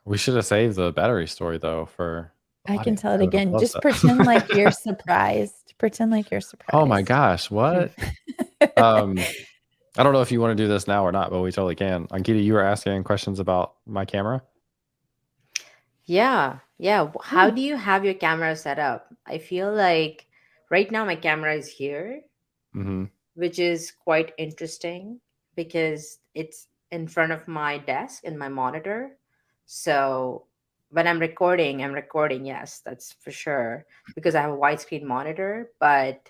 We should have saved the battery story though for I can audience. tell it I would have again. loved Just that. pretend like you're surprised. Pretend like you're Oh my surprised. gosh, what? I don't know if you want to do this now or not, but we totally can. Ankita, you were asking questions about my camera. Yeah, yeah. How Yeah. do you have your camera set up? I feel like right now my camera is here, Mm-hmm. which is quite interesting because it's in front of my desk and my monitor. So when I'm recording, yes, that's for sure, because I have a widescreen monitor, but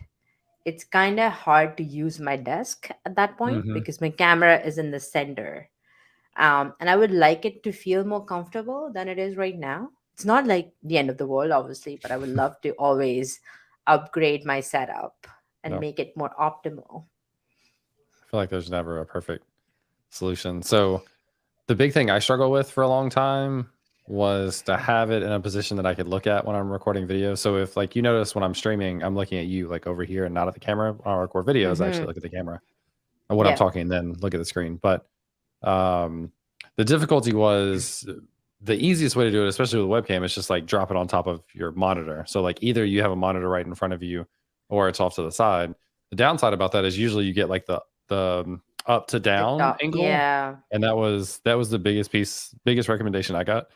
it's kind of hard to use my desk at that point Mm-hmm. because my camera is in the center. And I would like it to feel more comfortable than it is right now. It's not like the end of the world, obviously, but I would love to always upgrade my setup and No, make it more optimal. I feel like there's never a perfect solution. So the big thing I struggle with for a long time was to have it in a position that I could look at when I'm recording video. So if like you notice when I'm streaming, I'm looking at you like over here and not at the camera. When I record videos, I actually Mm-hmm. look at the camera. And when I'm Yeah. talking, then look at the screen. But um, the difficulty was the easiest way to do it, especially with a webcam, is just like drop it on top of your monitor. So like either you have a monitor right in front of you or it's off to the side. The downside about that is usually you get like the up to The down top. angle, Yeah. and that was the biggest recommendation I got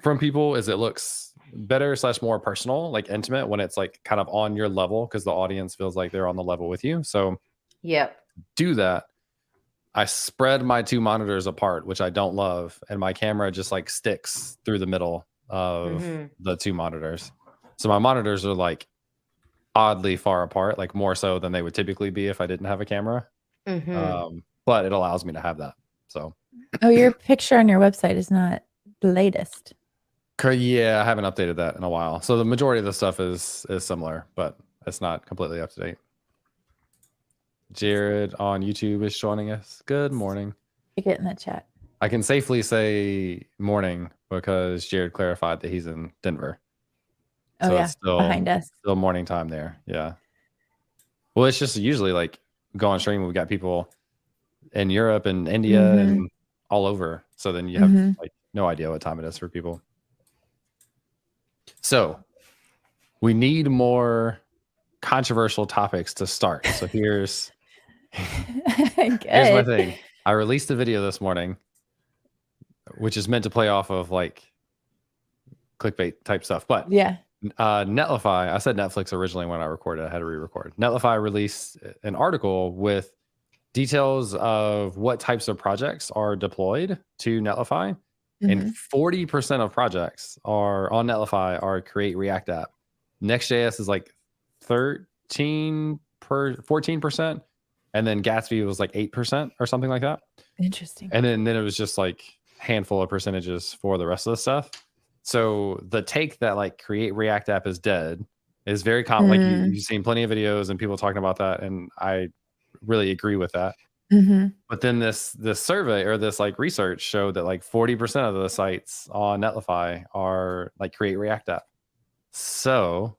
from people is it looks better slash more personal, like intimate when it's like kind of on your level because the audience feels like they're on the level with you. So Yep. do that. I spread my two monitors apart, which I don't love, and my camera just like sticks through the middle of Mm-hmm. the two monitors. So my monitors are like oddly far apart, like more so than they would typically be if I didn't have a camera. Mm-hmm. But it allows me to have that. So Oh, your picture on your website is not the latest. yeah, I haven't updated that in a while. So the majority of the stuff is similar, but it's not completely up to date. Jared on YouTube is joining us. Good morning. You get in that chat. I can safely say morning because Jared clarified that he's in Denver. Oh So yeah, it's still behind us. still morning time there. Yeah. Well, it's just usually like go on stream. We've got people in Europe and India Mm-hmm. and all over. So then you have Mm-hmm. like no idea what time it is for people. So we need more controversial topics to start. So here's my Good. thing. I released a video this morning, which is meant to play off of like clickbait type stuff. But Yeah. Netlify, I said Netflix originally when I recorded, I had to re-record. Netlify released an article with details of what types of projects are deployed to Netlify. And Mm-hmm. 40% of projects are on Netlify are create React app. Next.js is like 14%. And then Gatsby was like 8% or something like that. Interesting. And then it was just like handful of percentages for the rest of the stuff. So the take that like create React app is dead is very common. Like you've seen plenty of videos and people talking about that, and I really agree with that. Mm-hmm. But then this survey or this like research showed that like 40% of the sites on Netlify are like create React app. So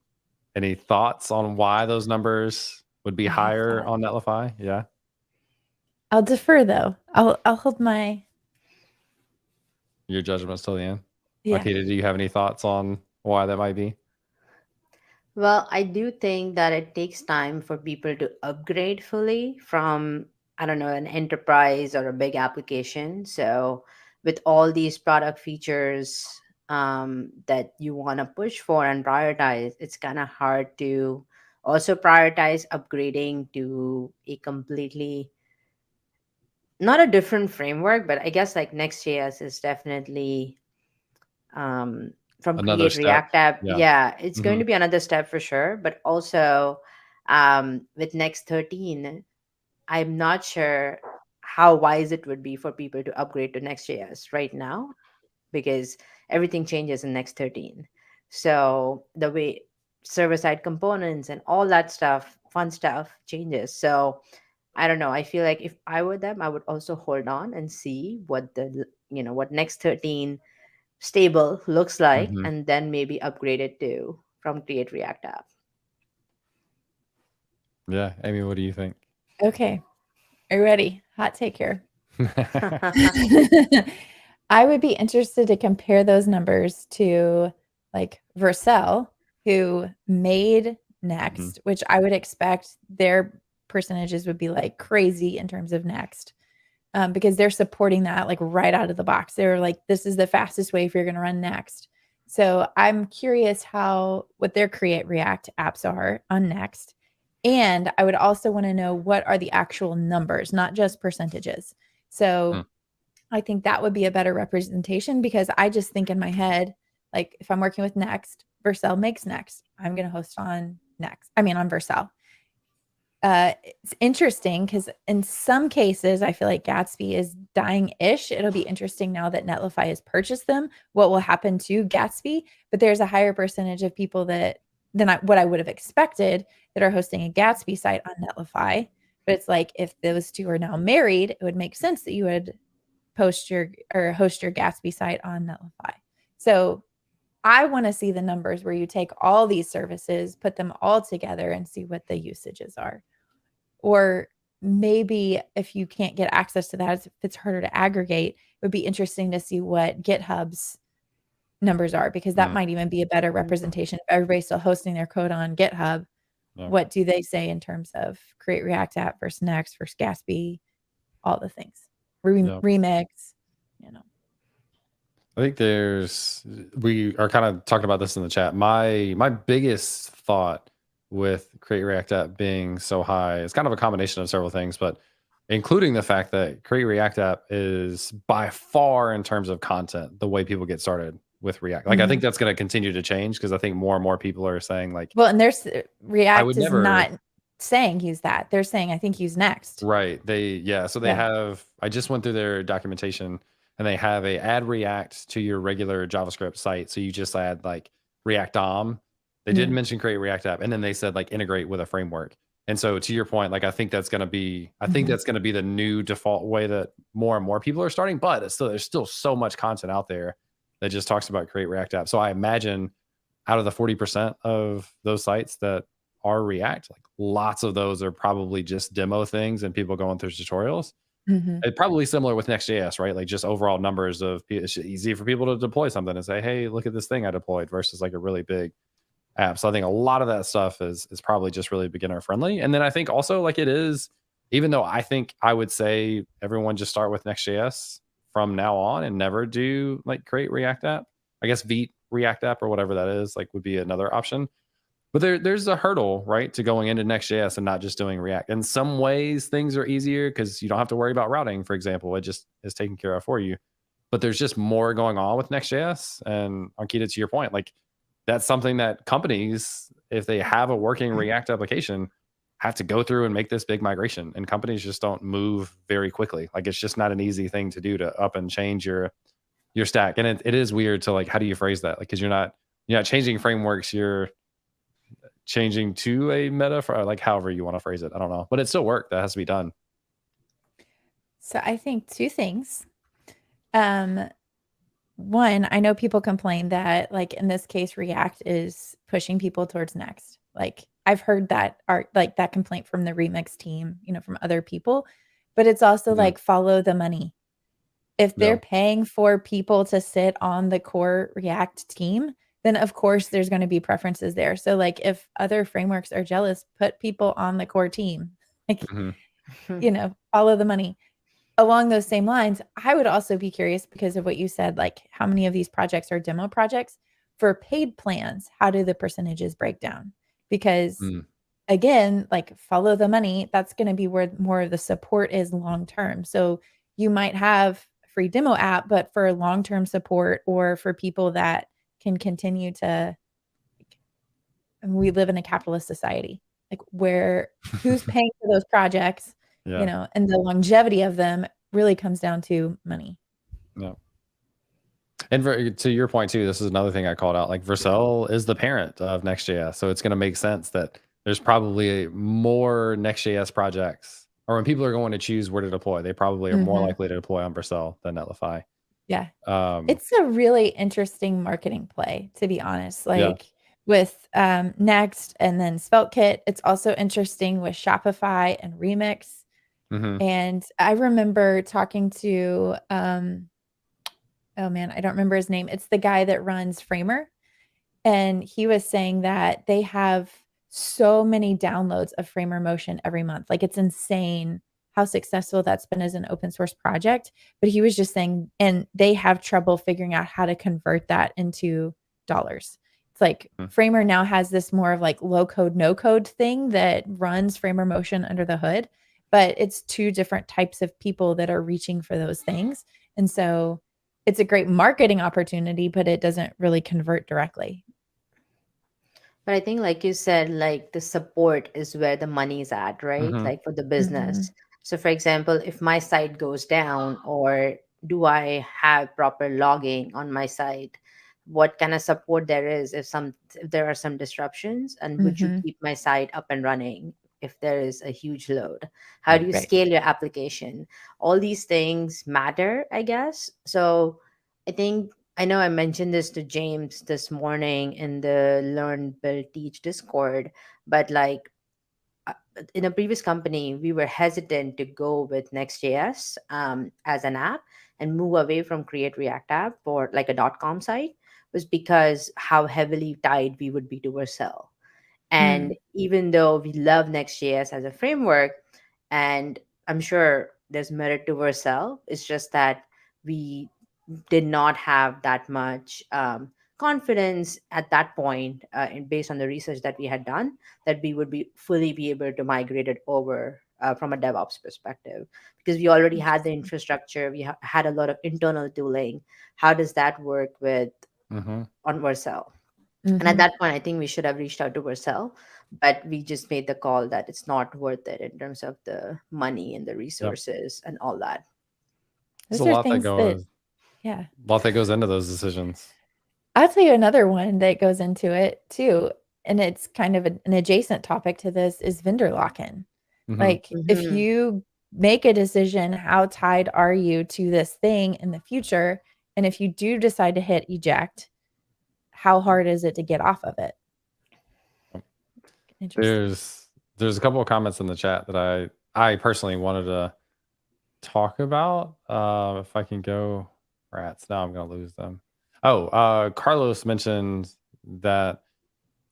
any thoughts on why those numbers would be I have higher thoughts. on Netlify? Yeah. I'll defer though. I'll hold my Your judgment's till the end. yeah. Okay, do you have any thoughts on why that might be? Well, I do think that it takes time for people to upgrade fully from, I don't know, an enterprise or a big application. So, with all these product features that you want to push for and prioritize, it's kind of hard to also prioritize upgrading to a completely, not a different framework, but I guess like Next.js is definitely um, from Another Create step. React App. Yeah. Yeah, it's going Hmm. to be another step for sure. But also with Next 13, I'm not sure how wise it would be for people to upgrade to Next.js right now because everything changes in Next 13. So the way server side components and all that stuff, fun stuff changes. So I don't know. I feel like if I were them, I would also hold on and see what what Next 13 stable looks like, Hmm. and then maybe upgrade it to from Create React App. Yeah. Amy, what do you think? Okay. Are you ready? Hot take here. I would be interested to compare those numbers to like Vercel, who made Next, which I would expect their percentages would be like crazy in terms of Next. Because they're supporting that like right out of the box. They're like, this is the fastest way if you're going to run Next. So I'm curious what their Create React apps are on Next. And I would also want to know what are the actual numbers, not just percentages. So I think that would be a better representation because I just think in my head, like if I'm working with Next, Vercel makes Next. I'm going to host on Next. I mean, on Vercel. It's interesting because in some cases, I feel like Gatsby is dying-ish. It'll be interesting now that Netlify has purchased them, what will happen to Gatsby. But there's a higher percentage of people what I would have expected that are hosting a Gatsby site on Netlify. But it's like if those two are now married, it would make sense that you would host your Gatsby site on Netlify. So I want to see the numbers where you take all these services, put them all together, and see what the usages are. Or maybe if you can't get access to that, if it's harder to aggregate, it would be interesting to see what GitHub's numbers are, because that might even be a better representation. If everybody's still hosting their code on GitHub, what do they say in terms of Create React app versus Next versus Gatsby, all the things, Remix, you know. I think we are kind of talking about this in the chat. My biggest thought with Create React App being so high is kind of a combination of several things, but including the fact that Create React App is by far, in terms of content, the way people get started with React. Like I think that's going to continue to change because I think more and more people are saying like, well, and there's I React would is never not saying use that. They're saying I think use Next. Right. So they have, I just went through their documentation and they have a add React to your regular JavaScript site. So you just add like React DOM. They did mention Create React App, and then they said like integrate with a framework. And so to your point, like I think that's going to be, the new default way that more and more people are starting, but there's still so much content out there that just talks about Create React App. So I imagine out of the 40% of those sites that are React, like lots of those are probably just demo things and people going through tutorials. It's probably similar with Next.js, right? Like just overall numbers of, it's easy for people to deploy something and say, hey, look at this thing I deployed versus like a really big app. So I think a lot of that stuff is probably just really beginner friendly. And then I think also like it is, even though I think I would say everyone just start with Next.js from now on and never do like Create React App. I guess Vite React App or whatever that is, like would be another option. But there's a hurdle, right, to going into Next.js and not just doing React. In some ways, things are easier because you don't have to worry about routing, for example. It just is taken care of for you. But there's just more going on with Next.js. And Ankita, to your point, like that's something that companies, if they have a working React application, have to go through and make this big migration. And companies just don't move very quickly. Like it's just not an easy thing to do to up and change your stack. And it is weird to like, how do you phrase that? Like, because you're not changing frameworks, you're changing to a meta for like however you want to phrase it. I don't know, but it still work. That has to be done. So I think two things. One, I know people complain that like in this case, React is pushing people towards Next. Like I've heard that that complaint from the Remix team, from other people, but it's also like follow the money. If they're paying for people to sit on the core React team, then of course there's going to be preferences there. So like if other frameworks are jealous, put people on the core team, like, follow the money. Along those same lines, I would also be curious because of what you said, like how many of these projects are demo projects. For paid plans, how do the percentages break down? Because again, like follow the money, that's going to be where more of the support is long-term. So you might have a free demo app, but for long-term support or for people that can continue to, we live in a capitalist society, like where who's paying for those projects, and the longevity of them really comes down to money. Yeah. And to your point too, this is another thing I called out. Like Vercel is the parent of Next.js, so it's going to make sense that there's probably more Next.js projects, or when people are going to choose where to deploy, they probably are more likely to deploy on Vercel than Netlify. Yeah, it's a really interesting marketing play, to be honest. Like with Next and then SvelteKit, it's also interesting with Shopify and Remix. And I remember talking to oh man, I don't remember his name. It's the guy that runs Framer. And he was saying that they have so many downloads of Framer Motion every month. Like it's insane how successful that's been as an open source project. But he was just saying, and they have trouble figuring out how to convert that into dollars. It's like Framer now has this more of like low code, no code thing that runs Framer Motion under the hood, but it's two different types of people that are reaching for those things. And so it's a great marketing opportunity, but it doesn't really convert directly. But I think, like you said, like the support is where the money is at, right? Mm-hmm. Like for the Mhm. business. So, for example, if my site goes down, or do I have proper logging on my site? What kind of support there is if there are some disruptions, and would you Mhm. keep my site up and running if there is a huge load? How do you Right. scale your application? All these things matter, I guess. So, I think I know I mentioned this to James this morning in the Learn, Build, Teach Discord, but like uh, in a previous company, we were hesitant to go with Next.js as an app and move away from Create React app for like a .com site, was because how heavily tied we would be to Vercel. And Mm. even though we love Next.js as a framework, and I'm sure there's merit to Vercel, it's just that we did not have that much confidence at that point, and based on the research that we had done, that we would be fully be able to migrate it over from a DevOps perspective, because we already had the Interesting. infrastructure, we had a lot of internal tooling. How does that work with Mm-hmm. on Vercel? And at Mhm. that point, I think we should have reached out to Vercel, but we just made the call that it's not worth it in terms of the money and the Yep. resources and all that. There's a Those are lot that things that, goes, yeah. into those decisions. I'll tell you another one that goes into it too, and it's kind of an adjacent topic to this is vendor lock-in. Mm-hmm. Like if Hmm. you make a decision, how tied are you to this thing in the future? And if you do decide to hit eject, how hard is it to get off of it? Interesting. There's a couple of comments in the chat that I personally wanted to talk about. If I can go, rats. Now I'm gonna lose them. Oh, Carlos mentioned that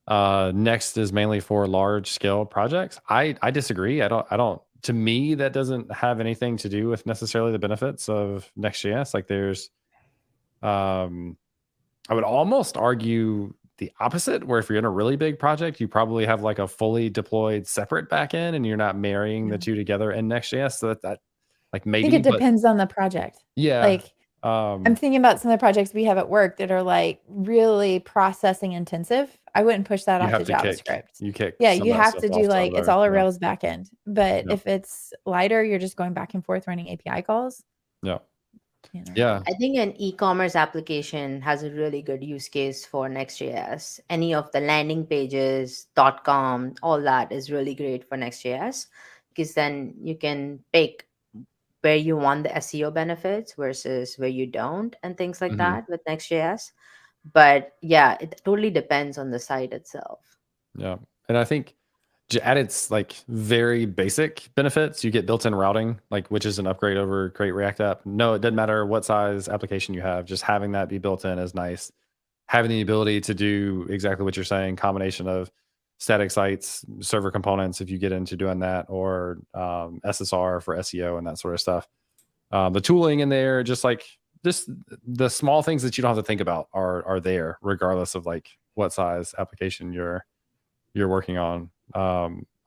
Next is mainly for large scale projects. I disagree. I don't. To me, that doesn't have anything to do with necessarily the benefits of Next.js. Like there's, um, I would almost argue the opposite, where if you're in a really big project, you probably have like a fully deployed separate backend and you're not marrying the Yeah. two together in Next.js. So that like I think maybe, it but depends on the project. yeah, Like I'm um, thinking about some of the projects we have at work that are like really processing intensive. I wouldn't push that you off have to to JavaScript. kick Yeah, some you of that have stuff to do off to like it's other, all a yeah, Rails backend. But yeah, if it's lighter, you're just going back and forth running API calls, yeah, you know. yeah. I think an e-commerce application has a really good use case for Next.js. Any of the landing pages, .com, all that is really great for Next.js, because then you can pick where you want the SEO benefits versus where you don't, and things like Hmm. that with Next.js. But yeah, it totally depends on the site itself. Yeah. And I think at its like very basic benefits, you get built-in routing, like which is an upgrade over Create React app. No, it doesn't matter what size application you have, just having that be built in is nice. Having the ability to do exactly what you're saying, combination of static sites, server components, if you get into doing that, or SSR for SEO and that sort of stuff. The tooling in there, just the small things that you don't have to think about are there, regardless of like what size application you're working on.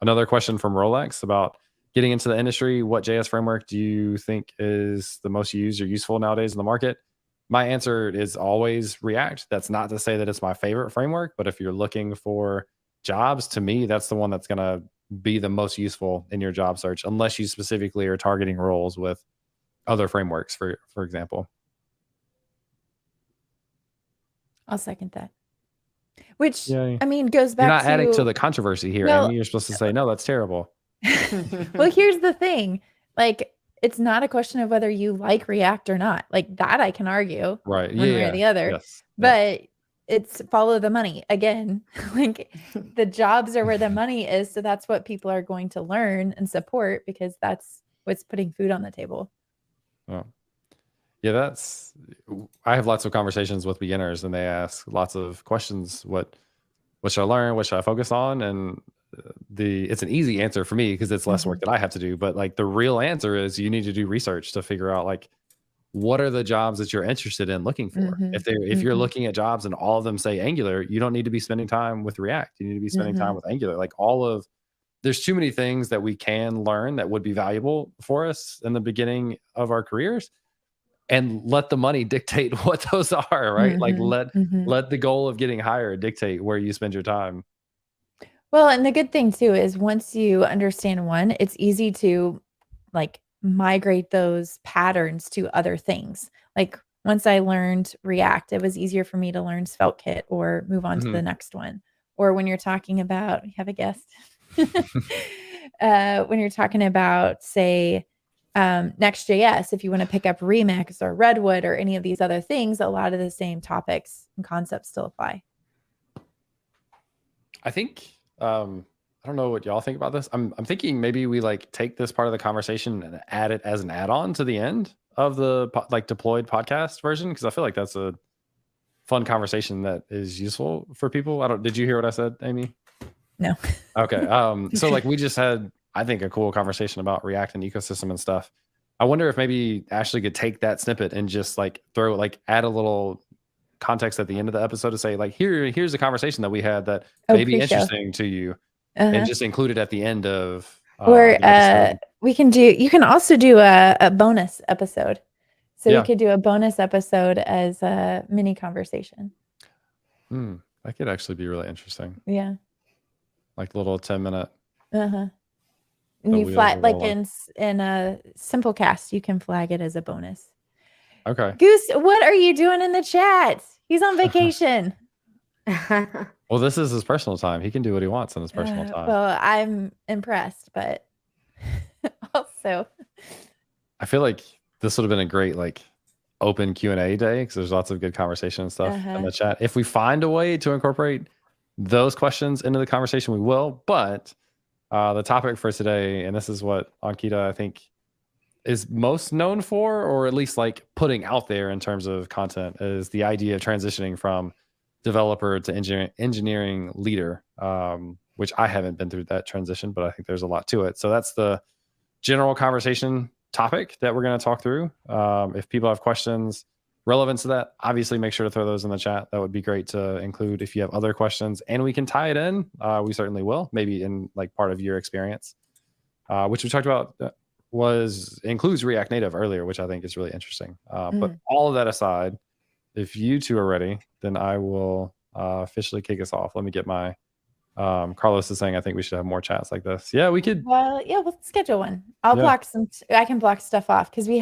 Another question from Rolex about getting into the industry. What JS framework do you think is the most used or useful nowadays in the market? My answer is always React. That's not to say that it's my favorite framework, but if you're looking for jobs, to me, that's the one that's going to be the most useful in your job search, unless you specifically are targeting roles with other frameworks, for example. I'll second that. Which Yay. I mean goes You're back not adding to to the controversy here, Amy. well, You're supposed to say, no, that's terrible. well, here's the thing. Like, it's not a question of whether you like React or not. Like that I can argue Right. Yeah. one way or Yeah. the other. Yes. Yeah. But it's follow the money again. Like the jobs are where the money is. So that's what people are going to learn and support because that's what's putting food on the table. Yeah. Yeah, I have lots of conversations with beginners, and they ask lots of questions. What should I learn? What should I focus on? And it's an easy answer for me because it's less work that I have to do. But like the real answer is you need to do research to figure out like what are the jobs that you're interested in looking for. If you're looking at jobs and all of them say Angular, you don't need to be spending time with React. You need to be spending time with Angular. Like there's too many things that we can learn that would be valuable for us in the beginning of our careers, and let the money dictate what those are, right? Like let the goal of getting hired dictate where you spend your time. Well, and the good thing too is once you understand one, it's easy to like migrate those patterns to other things. Like once I learned React, it was easier for me to learn SvelteKit or move on to the next one. Or when you're talking about, we have a guest. When you're talking about, say, Next.js, if you want to pick up Remix or Redwood or any of these other things, a lot of the same topics and concepts still apply. I think I don't know what y'all think about this. I'm thinking maybe we like take this part of the conversation and add it as an add-on to the end of the like deployed podcast version, because I feel like that's a fun conversation that is useful for people. Did you hear what I said, Amy? No. Okay. So like we just had, I think, a cool conversation about React and ecosystem and stuff. I wonder if maybe Ashley could take that snippet and just like add a little context at the end of the episode to say like, here's the conversation that we had that may be interesting to you, and just include it at the end of or you can also do a bonus episode. So we could do a bonus episode as a mini conversation. That could actually be really interesting. Yeah. Like a little 10-minute. And you flag like in a Simplecast, you can flag it as a bonus. Okay. Goose, what are you doing in the chat? He's on vacation. Well, this is his personal time. He can do what he wants in his personal time. Well, I'm impressed, but also I feel like this would have been a great like open Q&A day because there's lots of good conversation and stuff in the chat. If we find a way to incorporate those questions into the conversation, we will. But the topic for today, and this is what Ankita, I think, is most known for, or at least like putting out there in terms of content, is the idea of transitioning from developer to engineering leader, which I haven't been through that transition, but I think there's a lot to it. So that's the general conversation topic that we're going to talk through. If people have questions relevant to that, obviously make sure to throw those in the chat. That would be great to include if you have other questions, and we can tie it in. We certainly will, maybe in like part of your experience, which we talked about includes React Native earlier, which I think is really interesting. But all of that aside, if you two are ready, then I will officially kick us off. Let me get my Carlos is saying I think we should have more chats like this. Yeah, we could. Well, yeah, we'll schedule one. I can block stuff off because we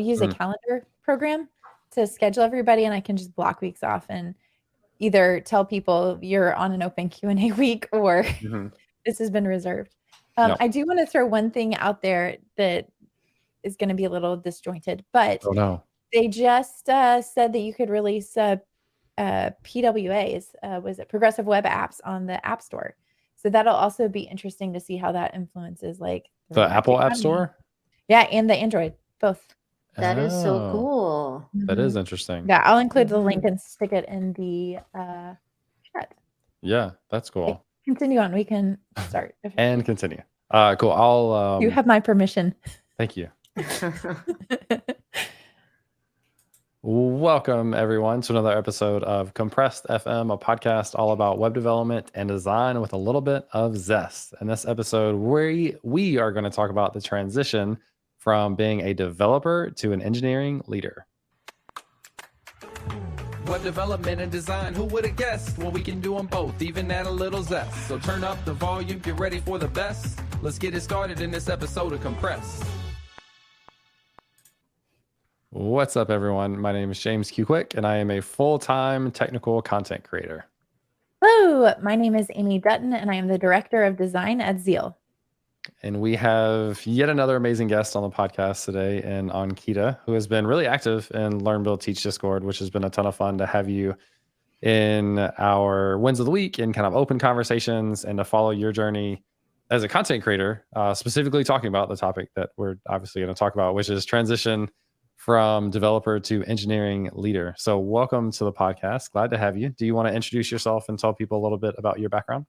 use a calendar program to schedule everybody, and I can just block weeks off and either tell people you're on an open Q&A week or this has been reserved. I do want to throw one thing out there that is going to be a little disjointed, but they just said that you could release PWAs, was it Progressive Web Apps, on the App Store. So that'll also be interesting to see how that influences like the Apple App Store. Yeah, and the Android, both. That is so cool. That is interesting. Yeah, I'll include the link and stick it in the chat. Yeah, that's cool. Continue on. We can start. And continue. Cool. You have my permission. Thank you. Welcome, everyone, to another episode of Compressed FM, a podcast all about web development and design with a little bit of zest. In this episode, we are going to talk about the transition from being a developer to an engineering leader. Web development and design, who would have guessed? Well, we can do them both, even add a little zest. So turn up the volume, get ready for the best. Let's get it started in this episode of Compressed. What's up, everyone? My name is James Q. Quick, and I am a full-time technical content creator. Hello, my name is Amy Dutton, and I am the Director of Design at Zeal. And we have yet another amazing guest on the podcast today, in Ankita, who has been really active in Learn, Build, Teach Discord, which has been a ton of fun to have you in our Wins of the Week and kind of open conversations and to follow your journey as a content creator, specifically talking about the topic that we're obviously going to talk about, which is transition from developer to engineering leader. So welcome to the podcast. Glad to have you. Do you want to introduce yourself and tell people a little bit about your background?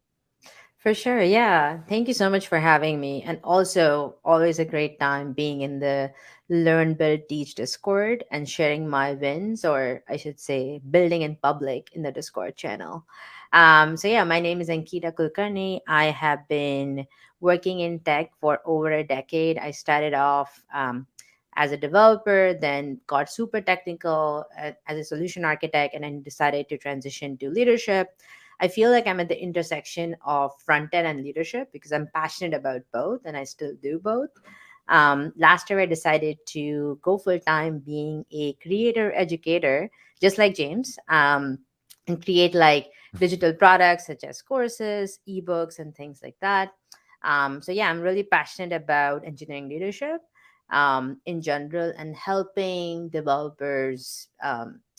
For sure. Yeah. Thank you so much for having me. And also, always a great time being in the Learn, Build, Teach Discord and sharing my wins, or I should say, building in public in the Discord channel. So, yeah, my name is Ankita Kulkarni. I have been working in tech for over a decade. I started off as a developer, then got super technical as a solution architect, and then decided to transition to leadership. I feel like I'm at the intersection of front end and leadership because I'm passionate about both and I still do both. Last year, I decided to go full time being a creator educator, just like James, and create like digital products such as courses, ebooks, and things like that. So, yeah, I'm really passionate about engineering leadership in general and helping developers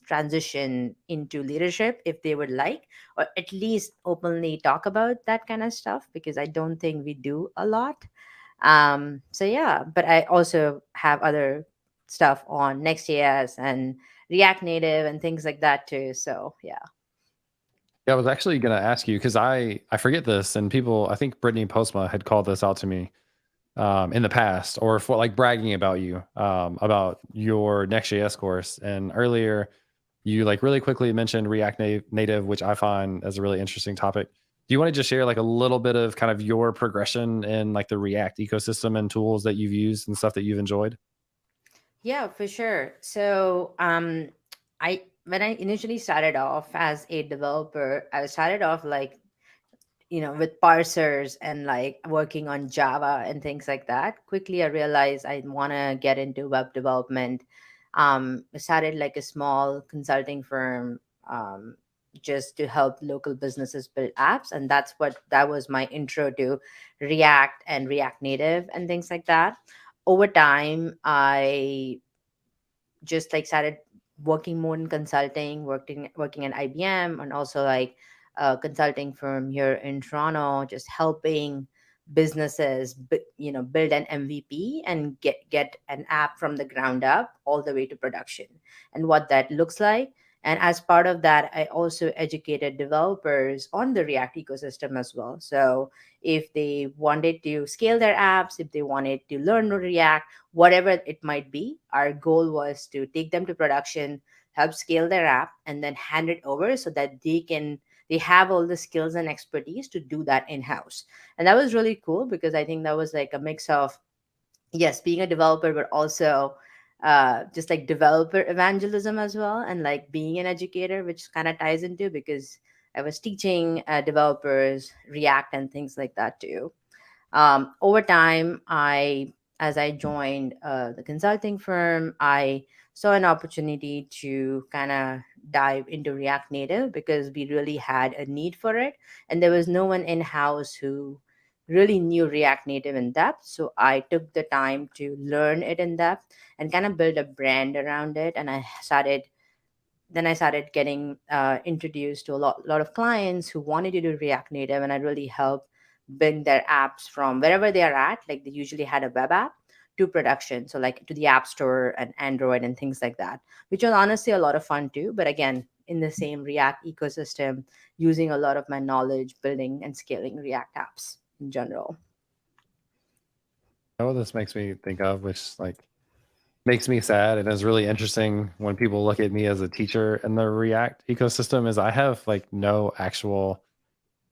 transition into leadership if they would like, or at least openly talk about that kind of stuff because I don't think we do a lot. So yeah, but I also have other stuff on Next.js and React Native and things like that too. So yeah. Yeah, I was actually going to ask you because I forget this, and people, I think Brittany Postma had called this out to me in the past, or for like bragging about you, about your Next.js course. And earlier, you like really quickly mentioned React Native, which I find as a really interesting topic. Do you want to just share like a little bit of kind of your progression in like the React ecosystem and tools that you've used and stuff that you've enjoyed? Yeah, for sure. So, I when I initially started off as a developer, I started off like with parsers and like working on Java and things like that. Quickly, I realized I want to get into web development. I started like a small consulting firm, just to help local businesses build apps, and that was my intro to React and React Native and things like that. Over time, I just like started working more in consulting, working at IBM, and also like a consulting firm here in Toronto, just helping businesses, build an MVP and get an app from the ground up all the way to production, and what that looks like. And as part of that, I also educated developers on the React ecosystem as well. So if they wanted to scale their apps, if they wanted to learn React, whatever it might be, our goal was to take them to production, help scale their app, and then hand it over so that they have all the skills and expertise to do that in house. And that was really cool because I think that was like a mix of, yes, being a developer, but also just like developer evangelism as well, and like being an educator, which kind of ties into because I was teaching developers React and things like that too. Over time, as I joined the consulting firm, I saw an opportunity to kind of dive into React Native because we really had a need for it, and there was no one in house who really knew React Native in depth. So I took the time to learn it in depth and kind of build a brand around it, and I started getting introduced to a lot of clients who wanted to do React Native, and I really helped bring their apps from wherever they are at. Like they usually had a web app to production, so like to the App Store and Android and things like that, which was honestly a lot of fun too. But again, in the same React ecosystem, using a lot of my knowledge building and scaling React apps in general. You know what this makes me think of, which like makes me sad and is really interesting when people look at me as a teacher in the React ecosystem, is I have like no actual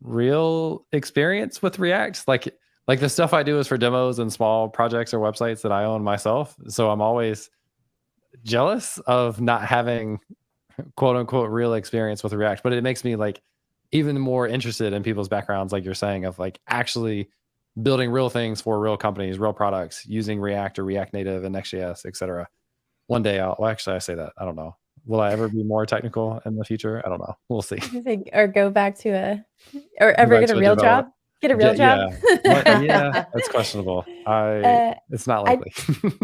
real experience with React. Like the stuff I do is for demos and small projects or websites that I own myself. So I'm always jealous of not having quote unquote real experience with React. But it makes me like even more interested in people's backgrounds, like you're saying, of like actually building real things for real companies, real products using React or React Native and Next.js, etc. One day well, actually I say that. I don't know. Will I ever be more technical in the future? I don't know. We'll see. You think, or go back to or Go ever back get a to a real developer. job? Get a real job? Yeah, that's questionable. It's not likely.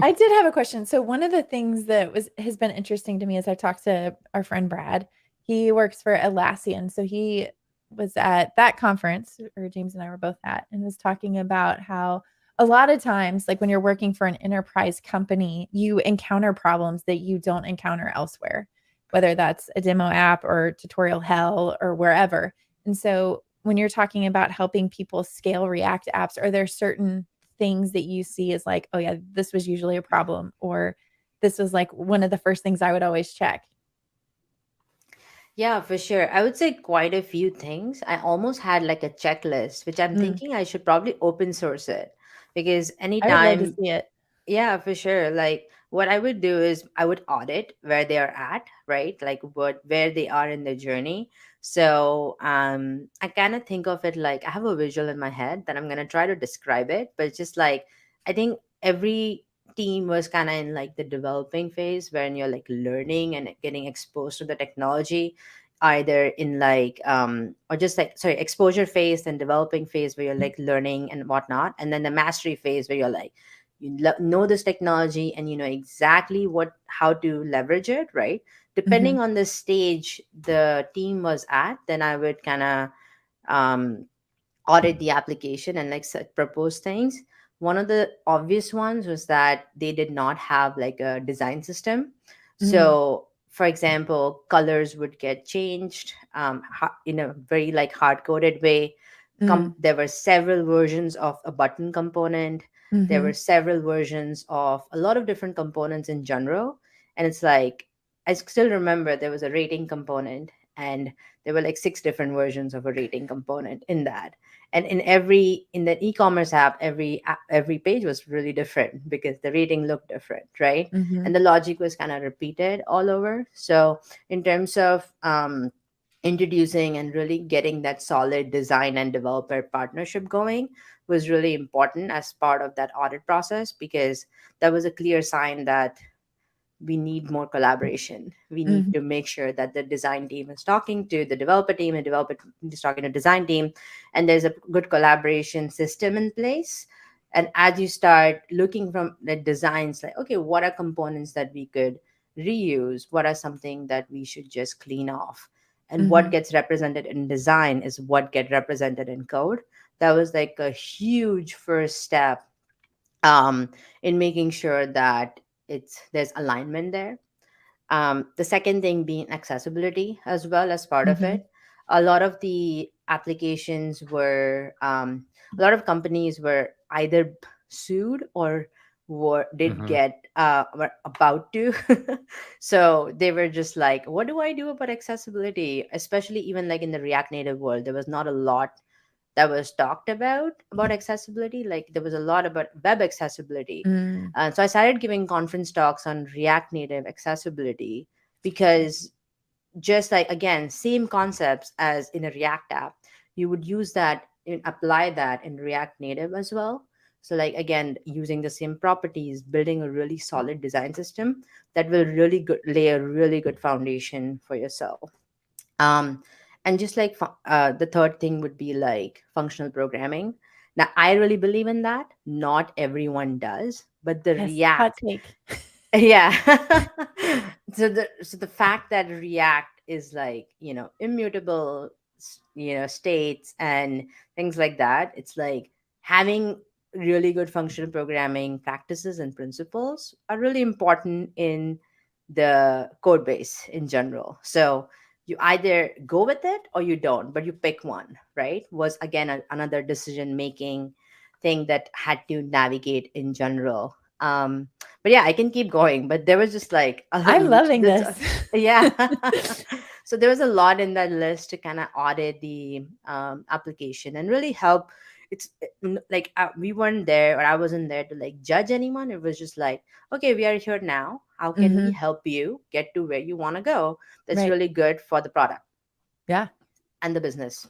I did have a question. So one of the things that has been interesting to me as I talked to our friend Brad, he works for Atlassian. So he was at that conference, or James and I were both at, and was talking about how a lot of times, like when you're working for an enterprise company, you encounter problems that you don't encounter elsewhere, whether that's a demo app or tutorial hell or wherever. And so when you're talking about helping people scale React apps, are there certain things that you see as like, oh yeah, this was usually a problem, or this was like one of the first things I would always check? Yeah, for sure. I would say quite a few things. I almost had like a checklist, which I'm Mm, thinking I should probably open source it because I would love to anytime. see it. Yeah, for sure. Like what I would do is I would audit where they are at, right? Like what where they are in their journey. So I kind of think of it like I have a visual in my head that I'm gonna try to describe it, but it's just like I think every team was kind of in like the developing phase when you're like learning and getting exposed to the technology, either in like or just like sorry, exposure phase and developing phase where you're like learning and whatnot, and then the mastery phase where you're like know this technology and you know exactly what how to leverage it, right? Depending Mhm, on the stage the team was at, then I would kind of um, audit the application and like propose things. One of the obvious ones was that they did not have like a design system. mm, So for example, colors would get changed in a very like hard coded way. mm, There were several versions of a button component. There were mhm, several versions of a lot of different components in general. And it's like I still remember there was a rating component, and there were like six different versions of a rating component in that. And in the e-commerce app, every page was really different because the rating looked different, right? mhm, And the logic was kind of repeated all over. So in terms of introducing and really getting that solid design and developer partnership going was really important as part of that audit process, because that was a clear sign that we need more collaboration. We need mhm, to make sure that the design team is talking to the developer team and developer team is talking to design team, and there's a good collaboration system in place. And as you start looking from the designs, like, okay, what are components that we could reuse? What are something that we should just clean off? And what mhm, gets represented in design is what get represented in code. That was like a huge first step um, in making sure that it's there's alignment there. The second thing being accessibility as well as part of mhm, it. A lot of the applications were, a lot of companies were either sued or did Hmm. get were about to. So they were just like, what do I do about accessibility? Especially even like in the React Native world, there was not a lot that was talked about accessibility. Like there was a lot about web accessibility. mm. So I started giving conference talks on React Native accessibility, because just like again same concepts as in a React app, you would use that and apply that in React Native as well. So like again using the same properties, building a really solid design system that will really good lay a really good foundation for yourself. um and just like the third thing would be like functional programming. Now I really believe in that, not everyone does, but the Yes, hot React. take. Yeah. So the fact that React is like, immutable, states and things like that, it's like having really good functional programming practices and principles are really important in the code base in general. So you either go with it or you don't, but you pick one, right? Was again another decision making thing that had to navigate in general. But yeah, I can keep going, but there was just like I'm loving that's this. yeah. So there was a lot in that list to kind of audit the application and really help. Like we weren't there, or I wasn't there to like judge anyone. It was just like, okay, we are here now, how can we Mhm, help you get to where you want to go? That's right. really good for the product Yeah. and the business.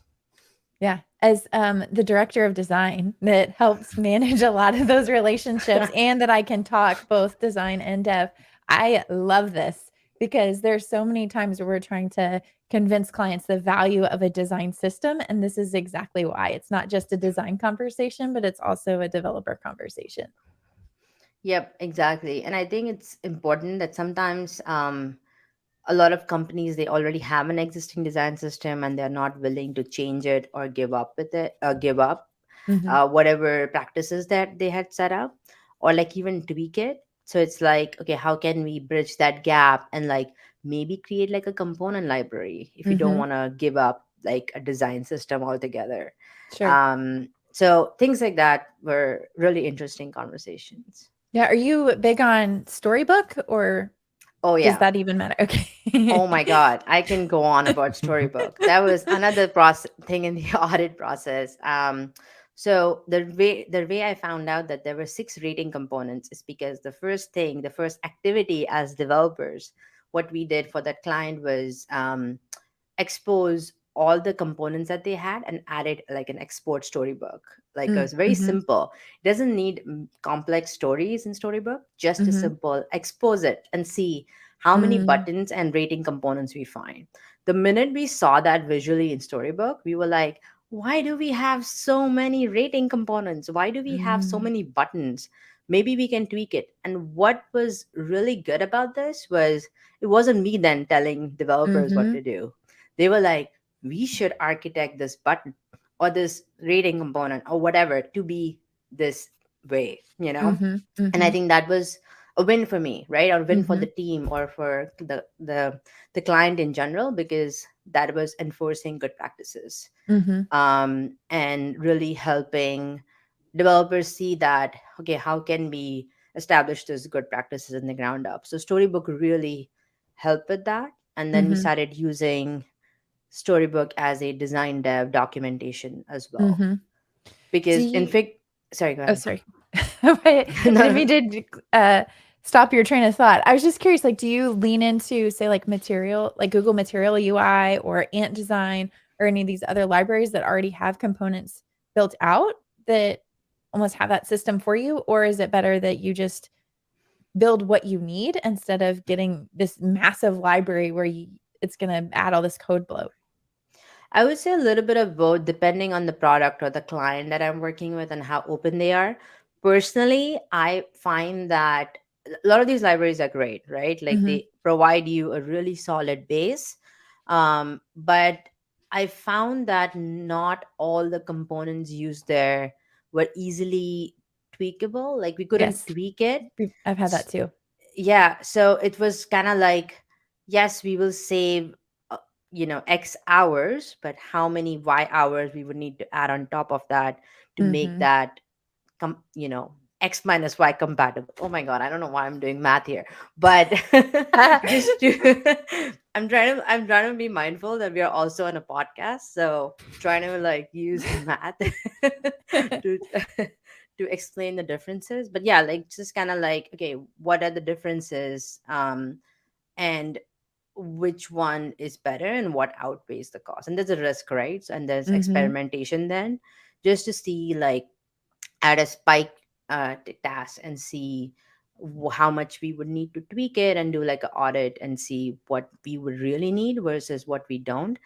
Yeah. As the director of design that helps manage a lot of those relationships and that I can talk both design and dev, I love this because there's so many times where we're trying to convince clients the value of a design system. And this is exactly why it's not just a design conversation, but it's also a developer conversation. Yep, exactly. And I think it's important that sometimes a lot of companies, they already have an existing design system and they're not willing to change it or give up with it, give up. Mhm. whatever practices that they had set up, or like even tweak it. So it's like, okay, how can we bridge that gap and like maybe create like a component library if you don't Mhm. want to give up like a design system altogether. Sure. So things like that were really interesting conversations. Yeah. Are you big on Storybook, or Oh does yeah. that even matter? Oh Okay. my God, I can go on about Storybook. That was another process thing in the audit process. So the way I found out that there were 6 rating components is because the first activity as developers, what we did for that client was expose all the components that they had and added like an export storybook. Like it was very Mhm. simple. It doesn't need complex stories in storybook, just a Mhm. simple expose it and see how many Mm. buttons and rating components we find. The minute we saw that visually in storybook, we were like, why do we have so many rating components? Why do we have so Mm. many buttons? Maybe we can tweak it. And what was really good about this was it wasn't me then telling developers what to Mhm. do. They were like, we should architect this button or this rating component or whatever to be this way, you know? Mhm. And I Mhm. think that was a win for me, right? Or win for the Mhm. team or for the client in general, because that was enforcing good practices, Mhm. and really helping developers see that, okay, how can we establish those good practices in the ground up. So Storybook really helped with that. And then we Mhm. started using Storybook as a design dev documentation as well. Mhm. Do Because in you Fig, sorry, go Oh, ahead. sorry. I didn't No, mean to stop your train of thought. I was just curious, like, do you lean into, say, like Material, like Google Material UI or Ant Design or any of these other libraries that already have components built out that almost have that system for you? Or is it better that you just build what you need instead of getting this massive library where it's going to add all this code bloat? I would say a little bit of both, depending on the product or the client that I'm working with and how open they are. Personally, I find that a lot of these libraries are great, right? Like Mhm. they provide you a really solid base. But I found that not all the components used there were easily tweakable. Like we couldn't Yes, tweak it. I've had that too. Yeah, so it was kind of like, yes, we will save x hours, but how many y hours we would need to add on top of that to make Mhm. that x minus y compatible. Oh my god, I don't know why I'm doing math here, but just to I'm trying to be mindful that we are also on a podcast, so trying to like use math to to explain the differences. But yeah, like just kind of like, okay, what are the differences, and which one is better and what outweighs the cost, and there's a risk, right? And there's Mhm. experimentation then, just to see like add a spike task and see how much we would need to tweak it and do like an audit and see what we would really need versus what we don't.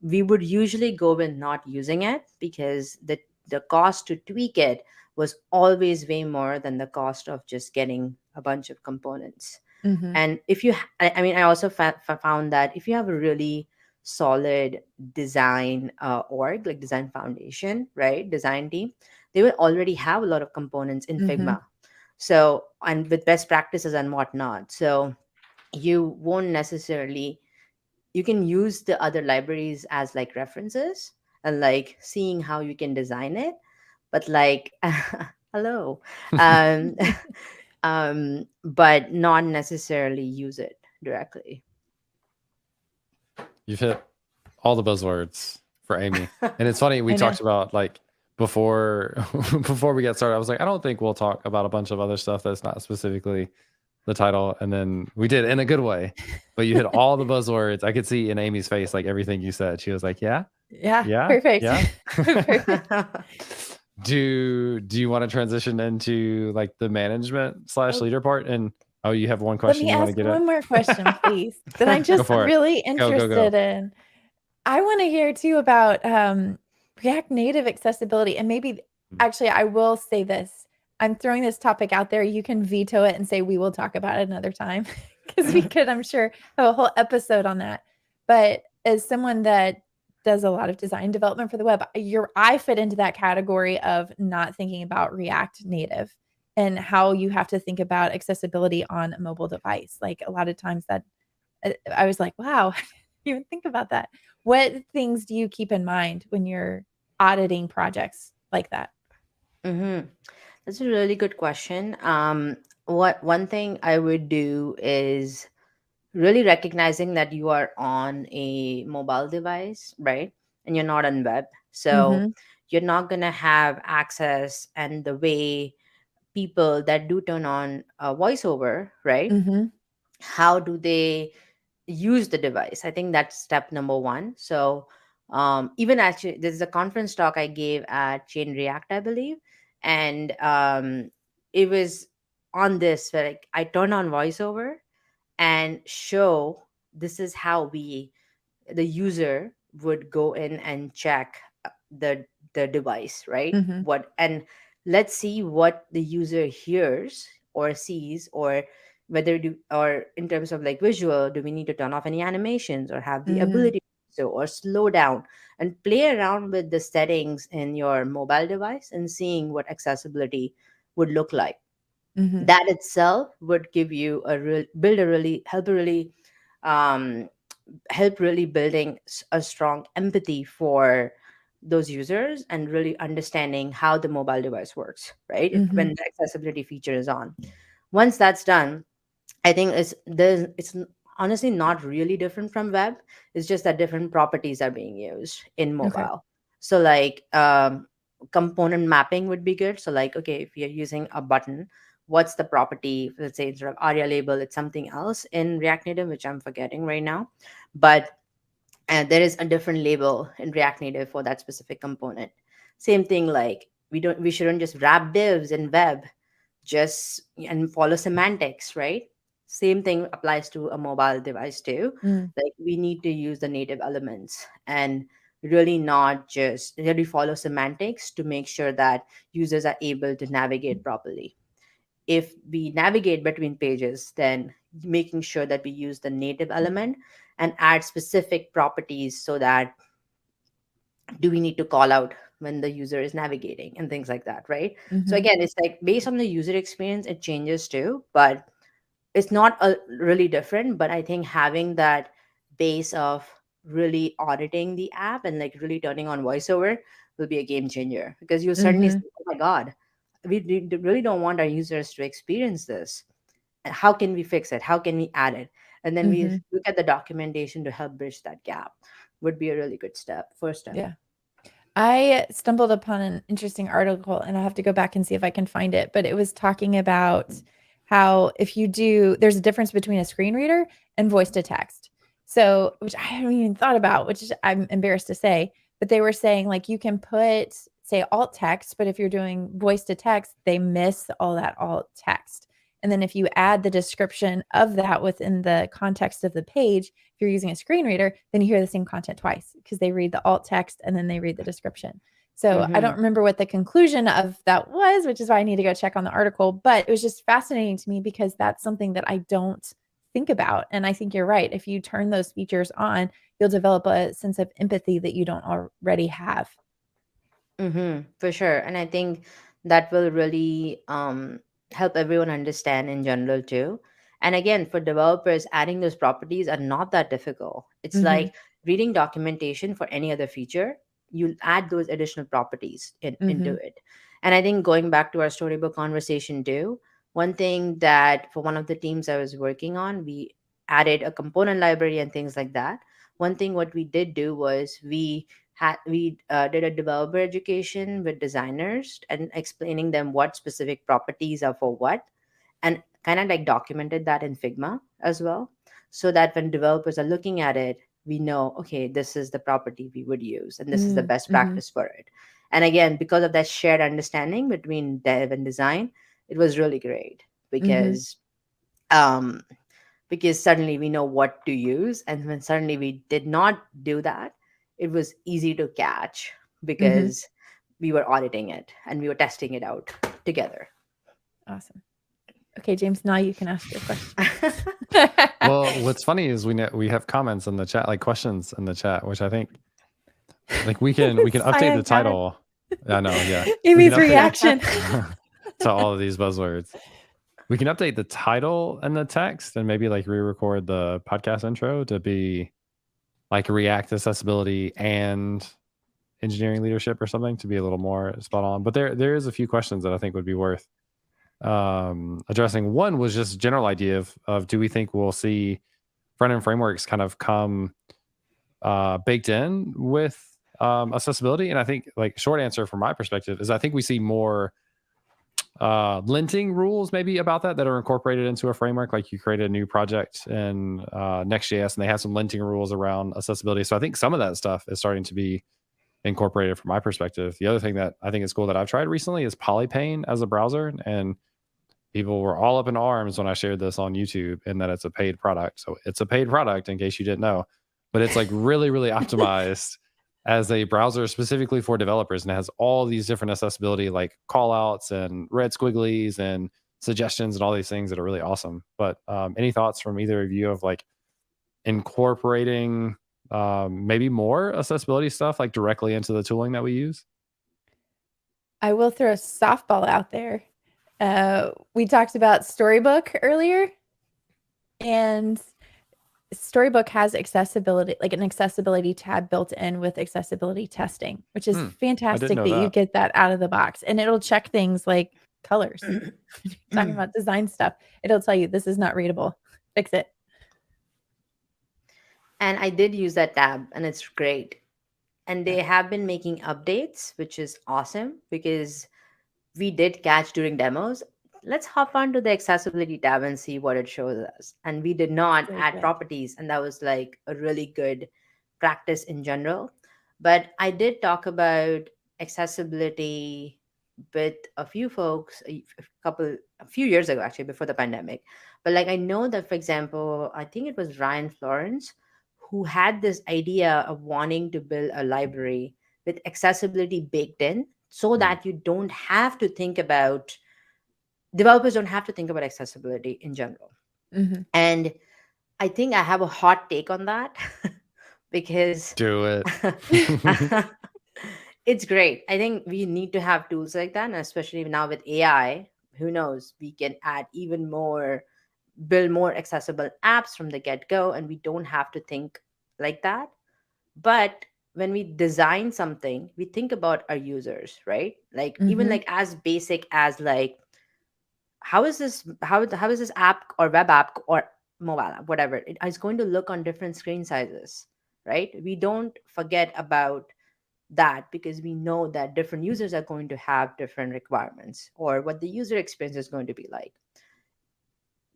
We would usually go with not using it because the cost to tweak it was always way more than the cost of just getting a bunch of components. Mhm. And if you I mean, I also found that if you have a really solid design org, like design foundation, right, design team, they will already have a lot of components in Mhm. Figma, so, and with best practices and whatnot. So you won't necessarily, you can use the other libraries as like references and like seeing how you can design it, but like hello, um but not necessarily use it directly. You've hit all the buzzwords for Amy. And it's funny, we I know. talked about like before before we get started, I was like, I don't think we'll talk about a bunch of other stuff that's not specifically the title. And then we did in a good way. But you hit all the buzzwords. I could see in Amy's face like everything you said. She was like, yeah, Yeah, yeah, perfect. yeah. Perfect. Do you want to transition into like the management slash Oh, leader part? And oh, you have one let question me you want to ask get at? one more question, please, that I'm Go just for it. really Go. interested in. I want to hear too about React Native accessibility. And maybe, actually, I will say this. I'm throwing this topic out there. You can veto it and say we will talk about it another time because we could, I'm sure, have a whole episode on that. But as someone that does a lot of design development for the web. I fit into that category of not thinking about React Native and how you have to think about accessibility on a mobile device. Like a lot of times that I was like, wow, I didn't even think about that. What things do you keep in mind when you're auditing projects like that? Mm-hmm. That's a really good question. What one thing I would do is really recognizing that you are on a mobile device, right? And you're not on web. So Mhm. you're not going to have access and the way people that do turn on voiceover, right? Mhm. How do they use the device? I think that's step number one. So even actually, there's a conference talk I gave at Chain React, I believe, and it was on this where like, I turn on voiceover and show this is how the user would go in and check the the device, right? Mhm. What and let's see what the user hears or sees, or whether do or in terms of like visual, do we need to turn off any animations or have the Mm. ability to or slow down and play around with the settings in your mobile device and seeing what accessibility would look like. Mhm. That itself would give you a real build a really help a really um, help really building a strong empathy for those users and really understanding how the mobile device works, right? When Mhm. the accessibility feature is on. Once that's done, I think honestly not really different from web. It's just that different properties are being used in Okay. mobile. So like component mapping would be good. So like, okay, if you're using a button, what's the property? Let's say instead of ARIA label, it's something else in React Native, which I'm forgetting right now. But there is a different label in React Native for that specific component. Same thing, like we shouldn't just wrap divs in web just and follow semantics, right? Same thing applies to a mobile device too. Mm. Like we need to use the native elements and really not just really follow semantics to make sure that users are able to navigate properly. If we navigate between pages, then making sure that we use the native element and add specific properties so that do we need to call out when the user is navigating and things like that, right? So Mhm. again, it's like based on the user experience it changes too, but it's not really different. But I think having that base of really auditing the app and like really turning on voiceover will be a game changer, because you'll suddenly say, Mhm. oh my god, really don't want our users to experience this. And how can we fix it? How can we add it? And then we Mhm. look at the documentation to help bridge that gap. Would be a really good first step. Yeah. I stumbled upon an interesting article and I have to go back and see if I can find it, but it was talking about how if you do, there's a difference between a screen reader and voice to text. So, which I haven't even thought about, which I'm embarrassed to say, but they were saying like you can put, say, alt text, but if you're doing voice to text, they miss all that alt text. And then if you add the description of that within the context of the page, if you're using a screen reader, then you hear the same content twice because they read the alt text and then they read the description. So I Mm-hmm. don't remember what the conclusion of that was, which is why I need to go check on the article. But it was just fascinating to me because that's something that I don't think about. And I think you're right. If you turn those features on, you'll develop a sense of empathy that you don't already have. Mm-hmm, for sure. And I think that will really help everyone understand in general too. And again, for developers, adding those properties are not that difficult. It's Mm-hmm. like reading documentation for any other feature. You add those additional properties into Mm-hmm. it. And I think going back to our storybook conversation too, one thing that for one of the teams I was working on, we added a component library and things like that. One thing what we did do was we did a developer education with designers and explaining them what specific properties are for what, and kind of like documented that in Figma as well, so that when developers are looking at it, we know, okay, this is the property we would use and this is the best Mm-hmm. practice for it. And again, because of that shared understanding between dev and design, it was really great Mm-hmm. um because suddenly we know what to use, and when suddenly we did not do that, it was easy to catch Mm-hmm. because we were auditing it and we were testing it out together. Awesome. Okay, James, now you can ask your question. Well, what's funny is we have comments in the chat, like questions in the chat, which I think Like we can update the Cyan comment. title. I know, yeah. Amy's can update- reaction. to all of these buzzwords. We can update the title and the text and maybe like re-record the podcast intro to be like React accessibility and engineering leadership or something to be a little more spot on. But there is a few questions that I think would be worth addressing. One was just general idea of do we think we'll see front end frameworks kind of come baked in with accessibility? And I think like short answer from my perspective is I think we see more linting rules maybe about that are incorporated into a framework. Like you create a new project in Next.js and they have some linting rules around accessibility. So I think some of that stuff is starting to be incorporated from my perspective. The other thing that I think is cool that I've tried recently is Polypane as a browser, and people were all up in arms when I shared this on YouTube and that it's a paid product. So it's a paid product in case you didn't know, but it's like really, really optimized as a browser specifically for developers. And it has all these different accessibility like call outs and red squigglies and suggestions and all these things that are really awesome. But any thoughts from either of you of like incorporating maybe more accessibility stuff like directly into the tooling that we use? I will throw a softball out there. We talked about Storybook earlier, and Storybook has accessibility, like an accessibility tab built in with accessibility testing, which is fantastic know that you that. get that out of the box. And it'll check things like colors. Talking about design stuff, it'll tell you this is not readable. Fix it. And I did use that tab, and it's great. And they have been making updates, which is awesome because we did catch during demos. Let's hop onto the accessibility tab and see what it shows us. And we did not Very add good. properties, and that was like a really good practice in general. But I did talk about accessibility with a few folks a few years ago, actually, before the pandemic. But like I know that, for example, I think it was Ryan Florence who had this idea of wanting to build a library with accessibility baked in so that you don't have to think about developers don't have to think about accessibility in general. Mhm. And I think I have a hot take on that because Do it. it's great. I think we need to have tools like that, and especially now with AI, who knows, we can add even more, build more accessible apps from the get-go, and we don't have to think like that. But when we design something, we think about our users, right? Like even Mhm. like as basic as like how is this app or web app or mobile app, whatever, it is going to look on different screen sizes, right? We don't forget about that because we know that different users are going to have different requirements or what the user experience is going to be like.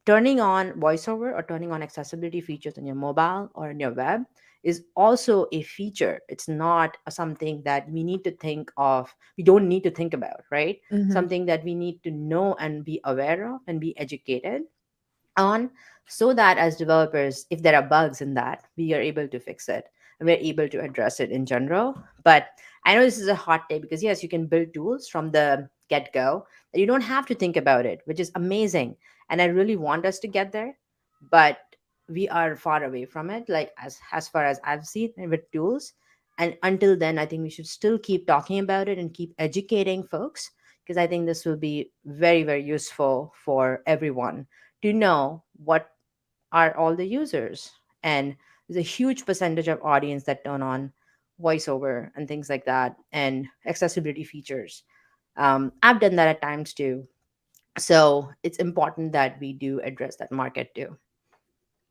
Turning on voiceover or turning on accessibility features on your mobile or on your web is also a feature. It's not something that we don't need to think about, right? Mhm. Something that we need to know and be aware of and be educated on, so that as developers, if there are bugs in that, we are able to fix it and we're able to address it in general. But I know this is a hot take because yes, you can build tools from the get-go that you don't have to think about it, which is amazing. And I really want us to get there, but we are far away from it, like as far as I've seen with tools. And until then, I think we should still keep talking about it and keep educating folks, because I think this will be very, very useful for everyone to know what are all the users. And there's a huge percentage of audience that turn on voiceover and things like that and accessibility features. I've done that at times too. So it's important that we do address that market too.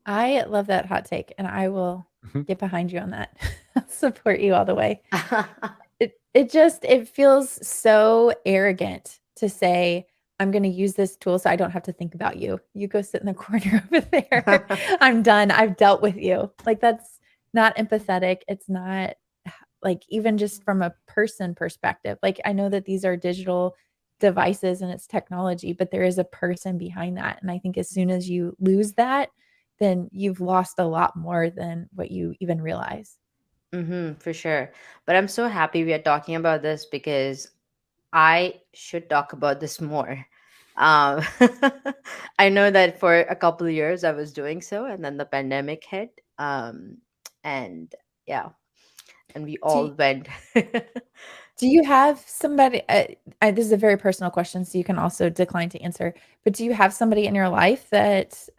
I love that hot take, and I will get behind you on that. I'll support you all the way. It feels so arrogant to say, I'm going to use this tool so I don't have to think about you. You go sit in the corner over there. I'm done. I've dealt with you. Like, that's not empathetic. It's not like even just from a person perspective. Like, I know that these are digital devices and it's technology, but there is a person behind that. And I think as soon as you lose that, then you've lost a lot more than what you even realize. For sure. But I'm so happy we are talking about this because I should talk about this more. Um, I know that for a couple of years I was doing so, and then the pandemic hit. And yeah, and we Do all you, went. do you have somebody? This is a very personal question, so you can also decline to answer. But do you have somebody in your life that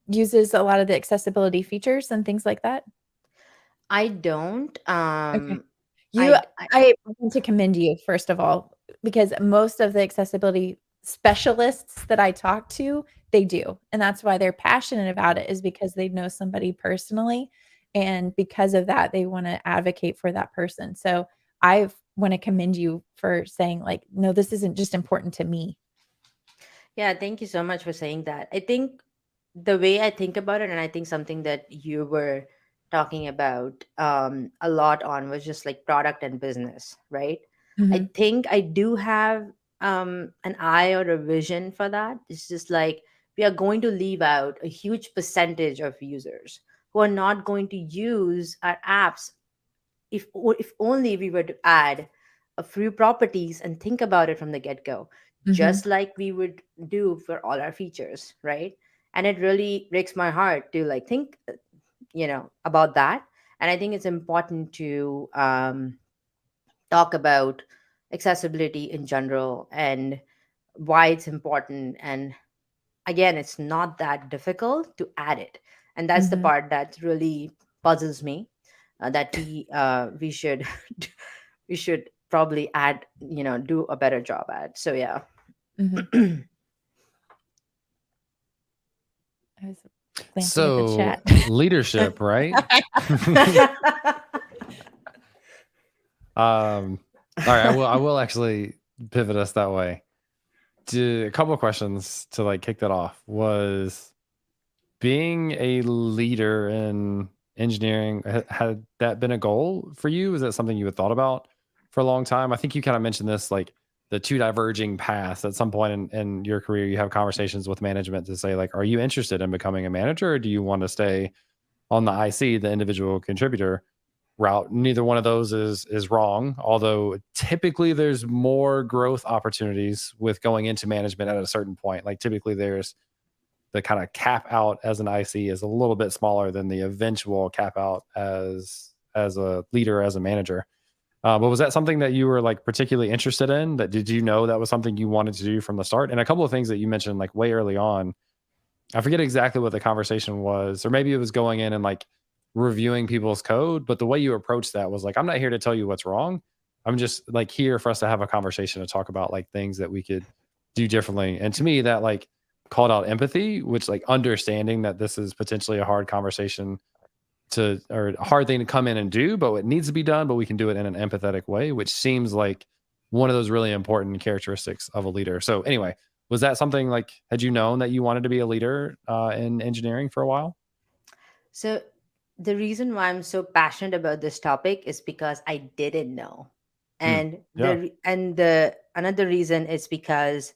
uses a lot of the accessibility features and things like that? I don't. Okay. You, I I want to commend you, first of all, because most of the accessibility specialists that I talk to, they do. And that's why they're passionate about it, is because they know somebody personally. And because of that, they want to advocate for that person. So I want to commend you for saying, like, no, this isn't just important to me. Yeah, thank you so much for saying that. I think the way I think about it, and I think something that you were talking about a lot on was just like product and business, right? I Mhm. think I do have an eye or a vision for that. It's just like we are going to leave out a huge percentage of users who are not going to use our apps if only we were to add a few properties and think about it from the get-go, Mhm. just like we would do for all our features, right? And it really breaks my heart to like think about that. And I think it's important to talk about accessibility in general and why it's important. And again, it's not that difficult to add it, and that's the Mhm. part that really puzzles me, that we should we should probably add, do a better job at. So yeah. Mhm. I was glancing at the So chat. leadership, right? All right, I will actually pivot us that way. A couple of questions to like kick that off. Was being a leader in engineering, had that been a goal for you? Is that something you had thought about for a long time? I think you kind of mentioned this, like the two diverging paths. At some point in your career, you have conversations with management to say, like, are you interested in becoming a manager, or do you want to stay on the IC, the individual contributor route? Neither one of those is wrong. Although typically there's more growth opportunities with going into management at a certain point. Like typically there's the kind of cap out as an IC is a little bit smaller than the eventual cap out as a leader, as a manager. But was that something that you were like particularly interested in? That did you know that was something you wanted to do from the start? And a couple of things that you mentioned like way early on, I forget exactly what the conversation was, or maybe it was going in and like reviewing people's code. But the way you approached that was like, I'm not here to tell you what's wrong. I'm just like here for us to have a conversation to talk about like things that we could do differently. And to me, that like called out empathy, which like understanding that this is potentially a hard conversation to, or a hard thing to come in and do, but it needs to be done, but we can do it in an empathetic way, which seems like one of those really important characteristics of a leader. So anyway, was that something like, had you known that you wanted to be a leader in engineering for a while? So the reason why I'm so passionate about this topic is because I didn't know. Hmm. And Yeah. the another reason is because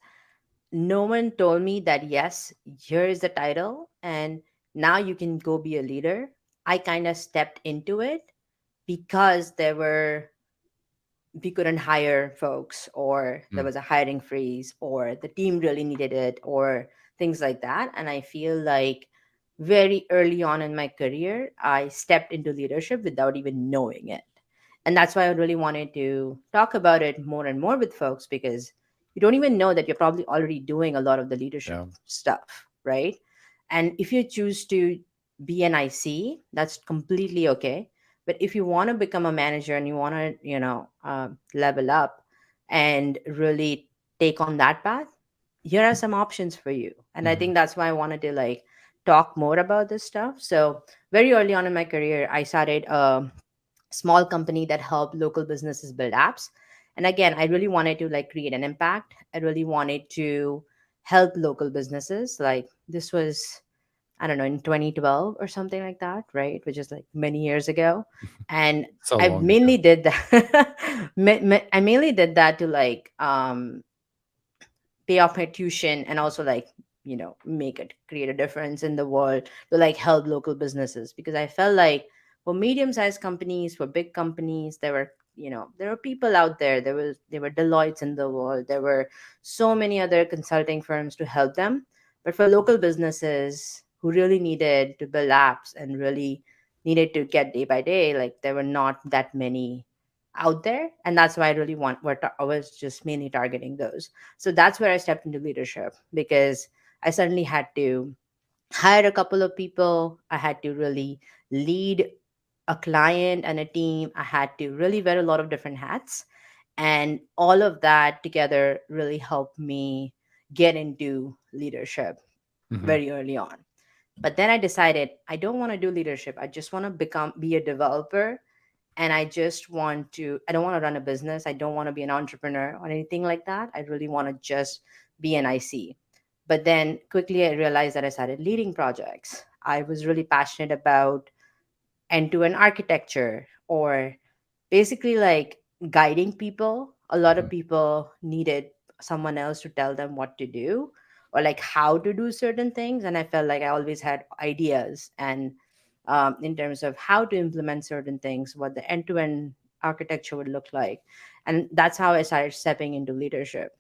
no one told me that yes, here is the title and now you can go be a leader. I kind of stepped into it because we couldn't hire folks, or there Hmm. was a hiring freeze, or the team really needed it, or things like that. And I feel like very early on in my career I stepped into leadership without even knowing it. And that's why I really wanted to talk about it more and more with folks, because you don't even know that you're probably already doing a lot of the leadership Yeah. stuff, right? And if you choose to be an IC, that's completely okay. But if you want to become a manager and you want to, level up and really take on that path, here are some options for you. And I Hmm. think that's why I wanted to like talk more about this stuff. So very early on in my career, I started a small company that helped local businesses build apps. And again, I really wanted to like create an impact. I really wanted to help local businesses. Like this was, I don't know, in 2012 or something like that, right? Which is like many years ago. And So I long ago. mainly did that. I mainly did that to like pay off my tuition and also like, make it create a difference in the world, to like help local businesses, because I felt like for medium-sized companies, for big companies, there were people out there. There were Deloittes in the world. There were so many other consulting firms to help them. But for local businesses who really needed to build apps and really needed to get day by day, like there were not that many out there, and that's why I really I was just mainly targeting those. So that's where I stepped into leadership, because I suddenly had to hire a couple of people. I had to really lead a client and a team. I had to really wear a lot of different hats, and all of that together really helped me get into leadership Hmm. very early on. But then I decided I don't want to do leadership. I just want to be a developer, and I don't want to run a business. I don't want to be an entrepreneur or anything like that. I really want to just be an IC. But then quickly I realized that I started leading projects. I was really passionate about end to end architecture, or basically like guiding people. A lot of people needed someone else to tell them what to do, or like how to do certain things. And I felt like I always had ideas, and in terms of how to implement certain things, what the end to end architecture would look like. And that's how I started stepping into leadership.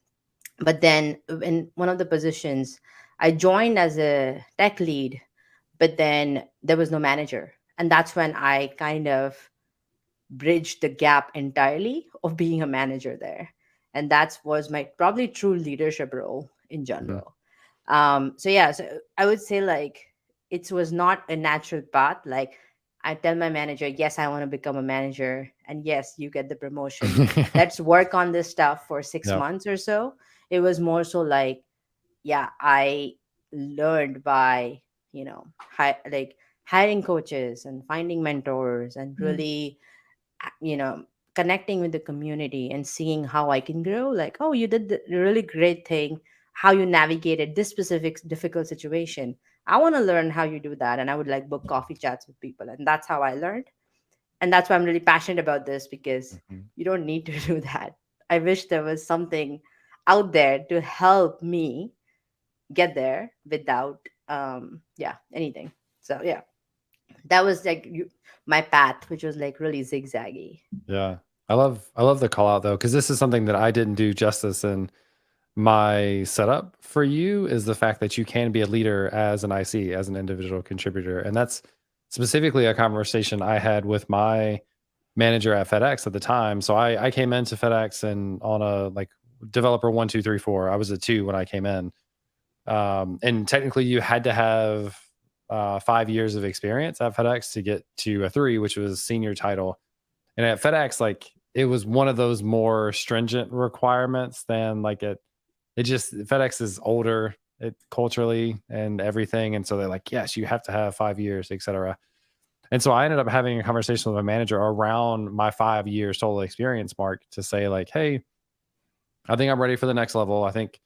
But then in one of the positions, I joined as a tech lead, but then there was no manager. And that's when I kind of bridged the gap entirely of being a manager there. And that was my probably true leadership role in Hmm. general. So yeah, so I would say like it was not a natural path. Like I tell my manager, yes, I want to become a manager, and yes, you get the promotion. Let's work on this stuff for six Yep. months or so. It was more so like, yeah, I learned by, like hiring coaches and finding mentors, and Mm. really, you know, connecting with the community and seeing how I can grow. Like, oh, you did the really great thing, how you navigated this specific difficult situation. I want to learn how you do that. And I would like book coffee chats with people. And that's how I learned. And that's why I'm really passionate about this, because Mhm. you don't need to do that. I wish there was something out there to help me get there without anything. So yeah, that was like my path, which was like really zigzaggy. Yeah. I love the call out though, because this is something that I didn't do justice in my setup for you, is the fact that you can be a leader as an IC, as an individual contributor. And that's specifically a conversation I had with my manager at FedEx at the time. So I came into FedEx and on a like developer 1, 2, 3, 4. I was a 2 when I came in. And technically you had to have 5 years of experience at FedEx to get to a 3, which was senior title. And at FedEx, like it was one of those more stringent requirements than like it just FedEx is older culturally and everything. And so they're like, yes, you have to have 5 years, et cetera. And so I ended up having a conversation with my manager around my 5 years total experience mark to say, like, hey, I think I'm ready for the next level. I think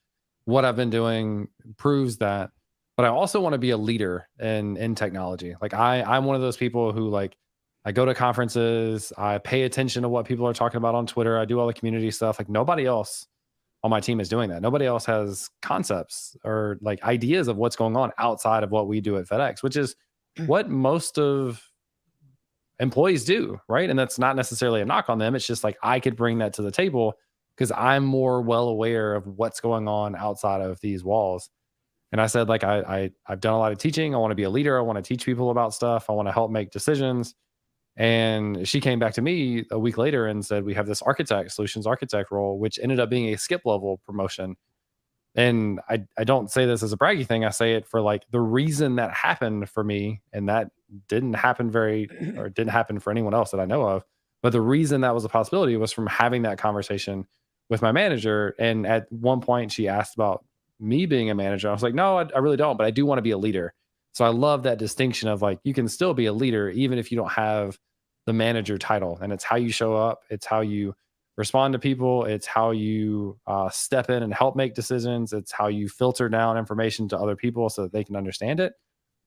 what I've been doing proves that. But I also want to be a leader in technology. Like I'm one of those people who like I go to conferences, I pay attention to what people are talking about on Twitter. I do all the community stuff. Like nobody else on my team is doing that. Nobody else has concepts or like ideas of what's going on outside of what we do at FedEx, which is what most of employees do, right? And that's not necessarily a knock on them. It's just like I could bring that to the table because I'm more well aware of what's going on outside of these walls. And I said, like, I've done a lot of teaching. I want to be a leader. I want to teach people about stuff. I want to help make decisions. And she came back to me a week later and said, we have this solutions architect role, which ended up being a skip level promotion. And I don't say this as a braggy thing. I say it for like the reason that happened for me, and that didn't happen didn't happen for anyone else that I know of. But the reason that was a possibility was from having that conversation with my manager. And at one point, she asked about me being a manager. I was like, no, I really don't, but I do want to be a leader. So I love that distinction of like you can still be a leader even if you don't have the manager title, and it's how you show up, it's how you respond to people. It's how you step in and help make decisions. It's how you filter down information to other people so that they can understand it.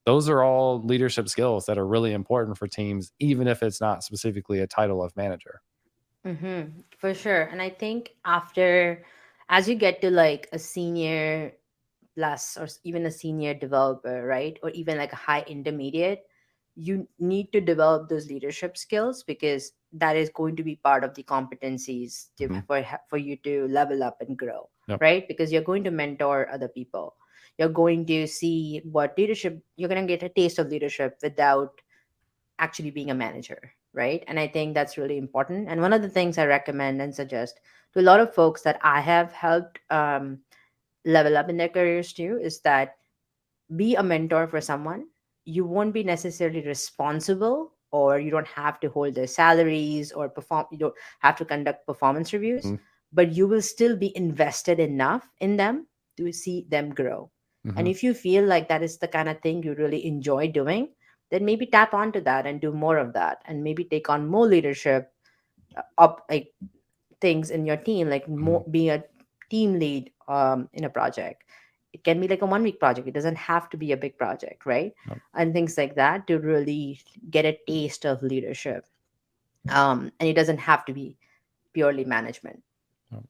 Those are all leadership skills that are really important for teams, even if it's not specifically a title of manager. For sure. And I think after, as you get to like a senior plus, or even a senior developer, right? Or even like a high intermediate, you need to develop those leadership skills, because that is going to be part of the competencies Mhm. for you to level up and grow, Yep. right? Because you're going to mentor other people. You're going to see what leadership, you're going to get a taste of leadership without actually being a manager, right? And I think that's really important. And one of the things I recommend and suggest to a lot of folks that I have helped level up in their careers too is that be a mentor for someone. You won't be necessarily responsible, or you don't have to hold their salaries or perform, you don't have to conduct performance reviews, Mhm. but you will still be invested enough in them to see them grow. And Mhm. if you feel like that is the kind of thing you really enjoy doing, then maybe tap onto that and do more of that, and maybe take on more leadership up like things in your team, like Mhm. more being a team lead in a project. It can be like a 1 week project. It doesn't have to be a big project, right? Yep. And things like that to really get a taste of leadership. And it doesn't have to be purely management. Yep.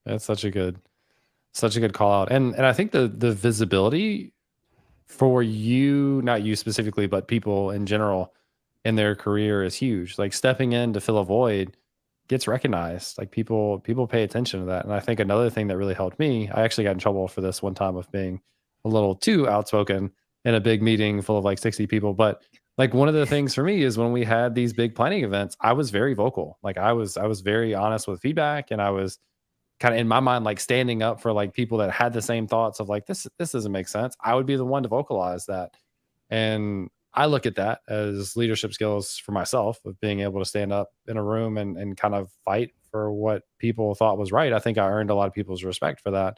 That's such a good call out. And I think the visibility for you, not you specifically, but people in general in their career is huge. Like stepping in to fill a void gets recognized. Like people pay attention to that. And I think another thing that really helped me, I actually got in trouble for this one time of being a little too outspoken in a big meeting full of like 60 people. But like one of the things for me is when we had these big planning events, I was very vocal. Like I was very honest with feedback, and I was kind of in my mind like standing up for like people that had the same thoughts of like this doesn't make sense. I would be the one to vocalize that. And I look at that as leadership skills for myself, of being able to stand up in a room and kind of fight for what people thought was right. I think I earned a lot of people's respect for that.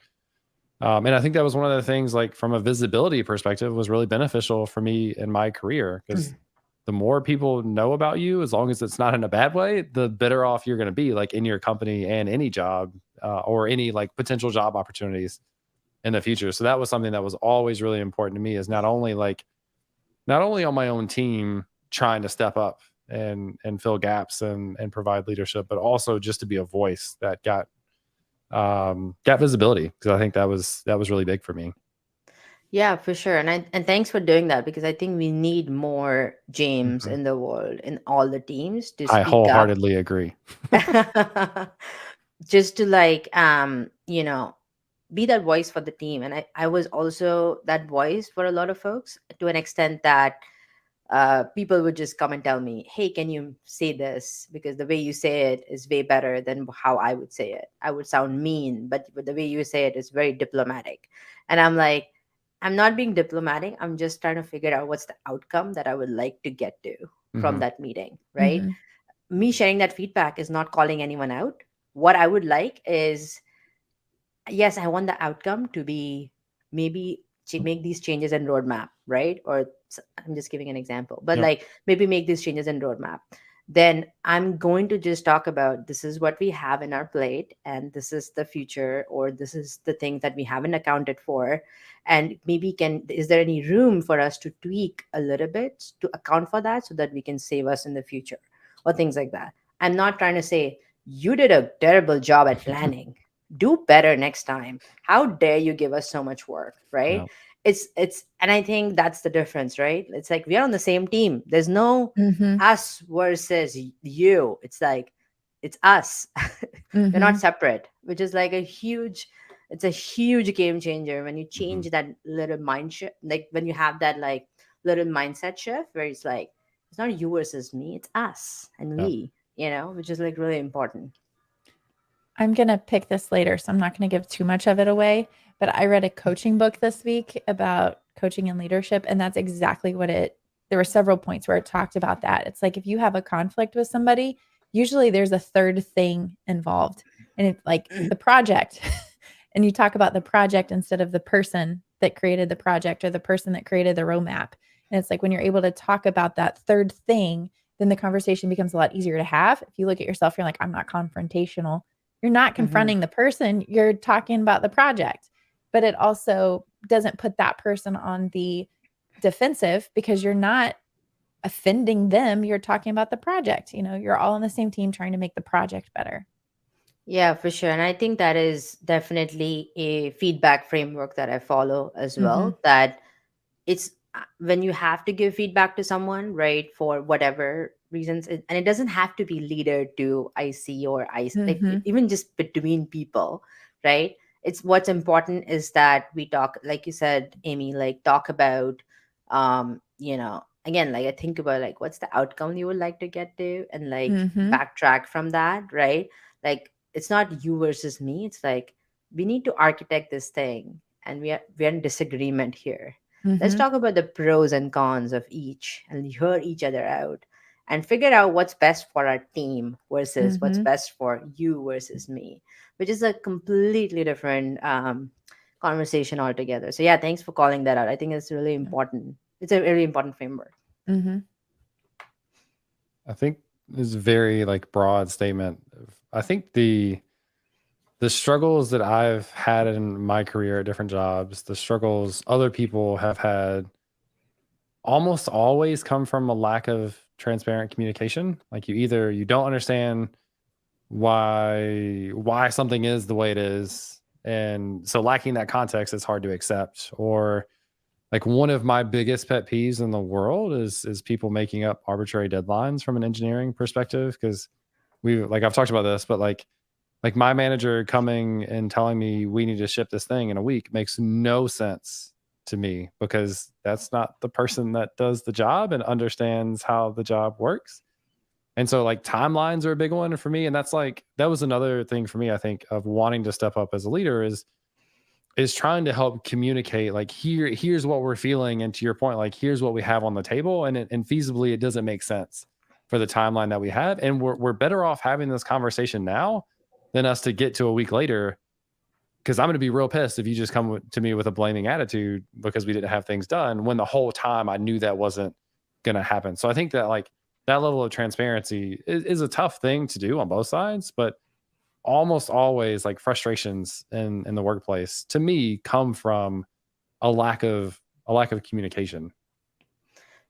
And I think that was one of the things, like from a visibility perspective, was really beneficial for me in my career, because the more people know about you, as long as it's not in a bad way, the better off you're going to be, like in your company and any job, or any like potential job opportunities in the future. So that was something that was always really important to me, is not only on my own team trying to step up and fill gaps and provide leadership, but also just to be a voice that got visibility, because I think that was really big for me. Yeah, for sure. And thanks for doing that, because I think we need more James Mhm. in the world, in all the teams, to I speak up. wholeheartedly agree. Just to like be that voice for the team. And I was also that voice for a lot of folks, to an extent that people would just come and tell me, hey, can you say this, because the way you say it is way better than how I would say it. I would sound mean, but the way you say it is very diplomatic. And I'm like, I'm not being diplomatic, I'm just trying to figure out what's the outcome that I would like to get to from Mhm. that meeting, right? Mm-hmm. Me sharing that feedback is not calling anyone out. What I would like is, yes, I want the outcome to be maybe make these changes in roadmap, right? I'm just giving an example, but Yep. like maybe make these changes in roadmap. Then I'm going to just talk about, this is what we have in our plate, and this is the future, or this is the things that we haven't accounted for, and maybe is there any room for us to tweak a little bit to account for that, so that we can save us in the future, or things like that. I'm not trying to say you did a terrible job at planning, do better next time, how dare you give us so much work, right? Yep. It's And I think that's the difference, right? It's like we are on the same team. There's no Mm-hmm. us versus you. It's like it's us. We're Mm-hmm. not separate, which is like it's a huge game changer when you Mhm. change that little mind shift, like when you have that like little mindset shift where it's like, it's not you versus me, it's us and Yep. we, which is like really important. I'm going to pick this later, so I'm not going to give too much of it away. But I read a coaching book this week about coaching and leadership, and that's exactly there were several points where it talked about that. It's like if you have a conflict with somebody, usually there's a third thing involved, and it's like the project. And you talk about the project instead of the person that created the project or the person that created the roadmap. And it's like when you're able to talk about that third thing, then the conversation becomes a lot easier to have. If you look at yourself, you're like, I'm not confrontational. You're not Hmm. confronting the person, you're talking about the project. But it also doesn't put that person on the defensive, because you're not offending them, you're talking about the project. You're all on the same team trying to make the project better. Yeah, for sure. And I think that is definitely a feedback framework that I follow as Mm-hmm. well. That it's when you have to give feedback to someone, right, for whatever reasons, and it doesn't have to be leader to IC or IC, like Mm-hmm. even just between people, right? It's what's important is that we talk, like you said, Amy, like talk about, again, like I think about like what's the outcome you would like to get to, and like Mm-hmm. backtrack from that, right? Like it's not you versus me. It's like we need to architect this thing, and we're in disagreement here. Let's Mm-hmm. talk about the pros and cons of each, and hear each other out, and figure out what's best for our team versus what's Mm-hmm. best for you versus me, which is a completely different conversation altogether. So yeah, thanks for calling that out. I think it's really important. It's a really important framework. Mm-hmm. I think this is a very like broad statement. I think the struggles that I've had in my career at different jobs, the struggles other people have had, almost always come from a lack of transparent communication. Like you don't understand why something is the way it is, and so lacking that context, it's hard to accept. Or like one of my biggest pet peeves in the world is people making up arbitrary deadlines from an engineering perspective, because I've talked about this, but like my manager coming and telling me we need to ship this thing in a week makes no sense to me, because that's not the person that does the job and understands how the job works. And so like timelines are a big one for me. And that was another thing for me, I think, of wanting to step up as a leader is trying to help communicate like here's what we're feeling, and to your point, like here's what we have on the table, and feasibly it doesn't make sense for the timeline that we have, and we're better off having this conversation now than us to get to a week later, because I'm going to be real pissed if you just come to me with a blaming attitude because we didn't have things done when the whole time I knew that wasn't going to happen. So I think that like that level of transparency is a tough thing to do on both sides, but almost always like frustrations in the workplace to me come from a lack of communication.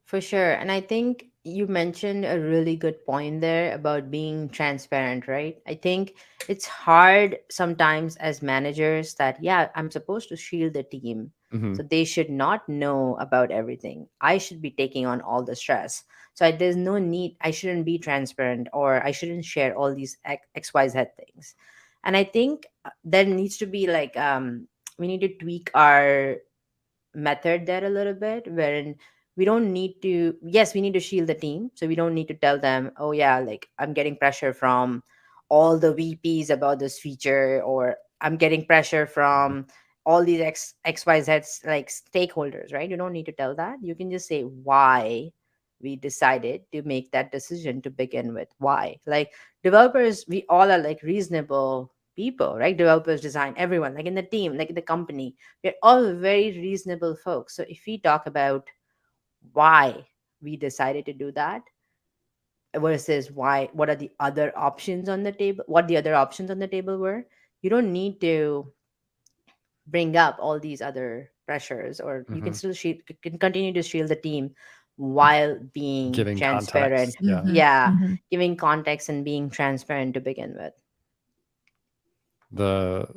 For sure. And I think you mentioned a really good point there about being transparent, right? I think it's hard sometimes as managers that, yeah, I'm supposed to shield the team. Hmm. So they should not know about everything. I should be taking on all the stress. So there's no need, I shouldn't be transparent, or I shouldn't share all these XYZ things. And I think there needs to be like, we need to tweak our method there a little bit, wherein we don't need to, yes, we need to shield the team, so we don't need to tell them, oh yeah, like I'm getting pressure from all the VPs about this feature, or I'm getting pressure from all these XYZ like stakeholders, right? You don't need to tell that. You can just say why we decided to make that decision to begin with. Why? Like developers, we all are like reasonable people, right? Developers, design, everyone, like in the team, like in the company, we're all very reasonable folks. So if we talk about why we decided to do that versus why, what are the other options on the table, what the other options on the table were, you don't need to bring up all these other pressures, or you can Hmm. still shield, can continue to shield the team while being Giving transparent. context, yeah. Mm-hmm. Yeah, Mm-hmm. giving context and being transparent to begin with. The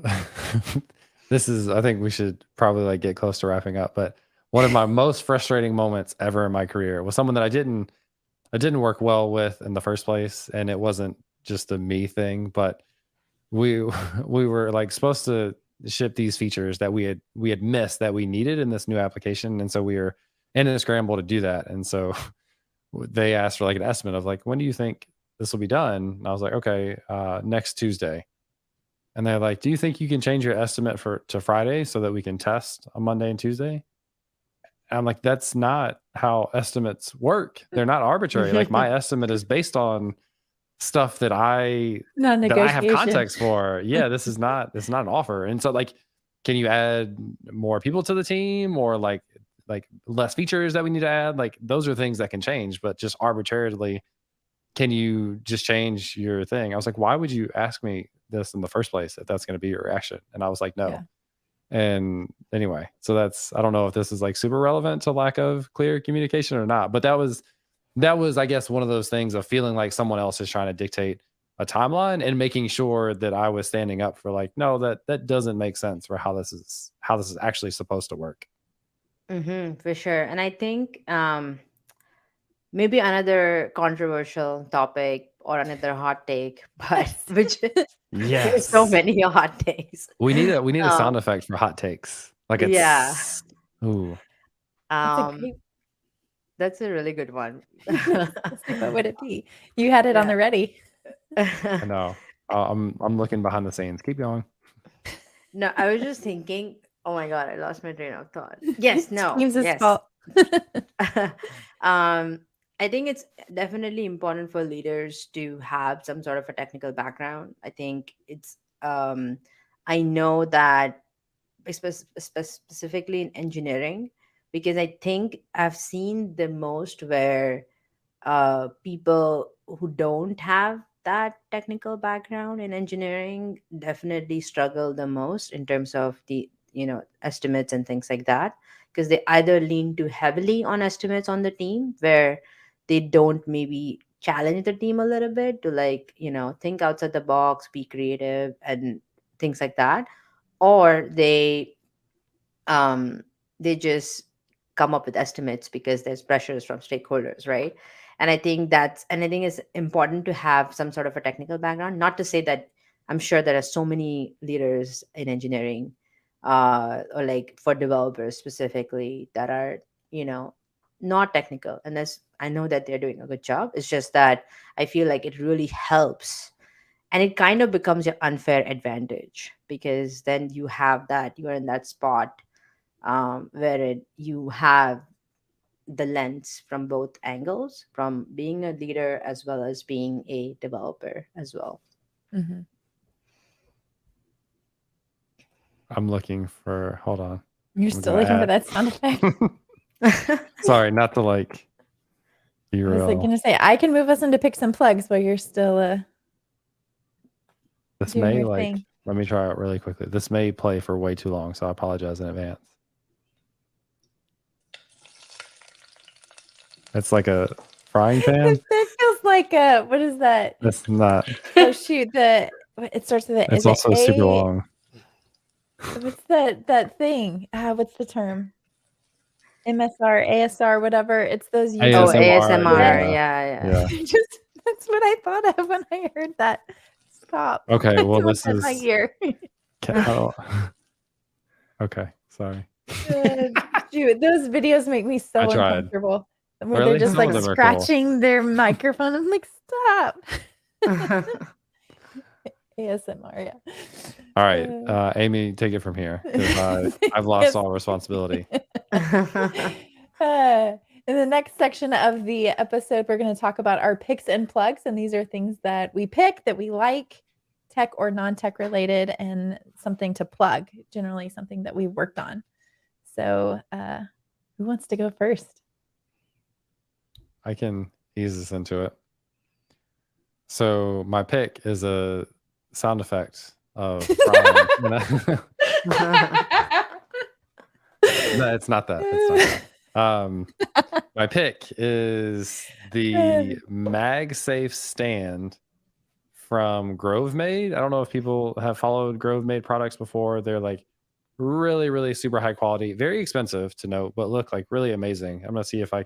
this is, I think we should probably like get close to wrapping up, but one of my most frustrating moments ever in my career was someone that I didn't work well with in the first place, and it wasn't just a me thing, but we we were like supposed to ship these features that we had missed that we needed in this new application, and so we were in a scramble to do that. And so they asked for like an estimate of like, when do you think this will be done? And I was like, okay, next Tuesday. And they're like, do you think you can change your estimate to Friday so that we can test on Monday and Tuesday? And I'm like, that's not how estimates work. They're not arbitrary. Like my estimate is based on stuff Not that I have negotiation. context for. Yeah, it's not an offer. And so like, can you add more people to the team, or like less features that we need to add? Like those are things that can change, but just arbitrarily, can you just change your thing? I was like, why would you ask me this in the first place if that's going to be your reaction? And I was like, no. Yeah. And anyway, so I don't know if this is like super relevant to lack of clear communication or not, but that was, I guess, one of those things of feeling like someone else is trying to dictate a timeline, and making sure that I was standing up for like, no, that doesn't make sense for how this is actually supposed to work. For sure. And I think maybe another controversial topic or another hot take, but Yes. which there's so Yes. many hot takes. We need a sound Um, effect for hot takes. Like yeah. it's ooh. That's a Um, great That's a really good one. Let's see, what would it be? You had it on Yeah. the ready. I know. I'm looking behind the scenes. Keep going. No, I was just thinking, oh my God, I lost my train of thought. Yes, no, James's yes. fault. I think it's definitely important for leaders to have some sort of a technical background. I think I know that specifically in engineering, because I think I've seen the most where people who don't have that technical background in engineering definitely struggle the most in terms of the estimates and things like that, because they either lean too heavily on estimates on the team where they don't maybe challenge the team a little bit to think outside the box, be creative and things like that, or um, they just come up with estimates because there's pressures from stakeholders, right? And I think it's important to have some sort of a technical background. Not to say that I'm sure there are so many leaders in engineering, or like for developers specifically, that are not technical, and that's I know that they're doing a good job. It's just that I feel like it really helps, and it kind of becomes your unfair advantage, because then you're in that spot, you have the lens from both angles, from being a leader as well as being a developer as well. Mhm. I'm looking for. Hold on. You're I'm still gonna looking for add- that sound effect. Sorry, not to like be I was like real. gonna say I can move us into pick some plugs while you're still This doing may your like. thing. Let me try it really quickly. This may play for way too long, so I apologize in advance. It's like a frying pan. That feels like what is that? That's not. Oh shoot, it starts with It's is it also super long. what's that thing? What's the term? MSR, ASR, whatever. It's those Oh, ASMR, ASMR. yeah. Yeah. Just that's what I thought of when I heard that. Stop. Okay, well, Don't this touch my is. ear. I don't- Okay, sorry. Shoot, those videos make me so I tried. uncomfortable. Where Really? they're just Some like of them are cool. scratching their microphone. I'm like, stop. ASMR, yeah. All right, Amy, take it from here, 'cause I've lost Yes. all responsibility. In the next section of the episode, we're going to talk about our picks and plugs. And these are things that we pick that we like, tech or non-tech related, and something to plug, generally something that we worked on. So who wants to go first? I can ease this into it. So my pick is a sound effect of frying. No, it's not that. It's not that. My pick is the MagSafe stand from GroveMade. I don't know if people have followed GroveMade products before. They're like really, really super high quality, very expensive to note, but look like really amazing. I'm gonna see if I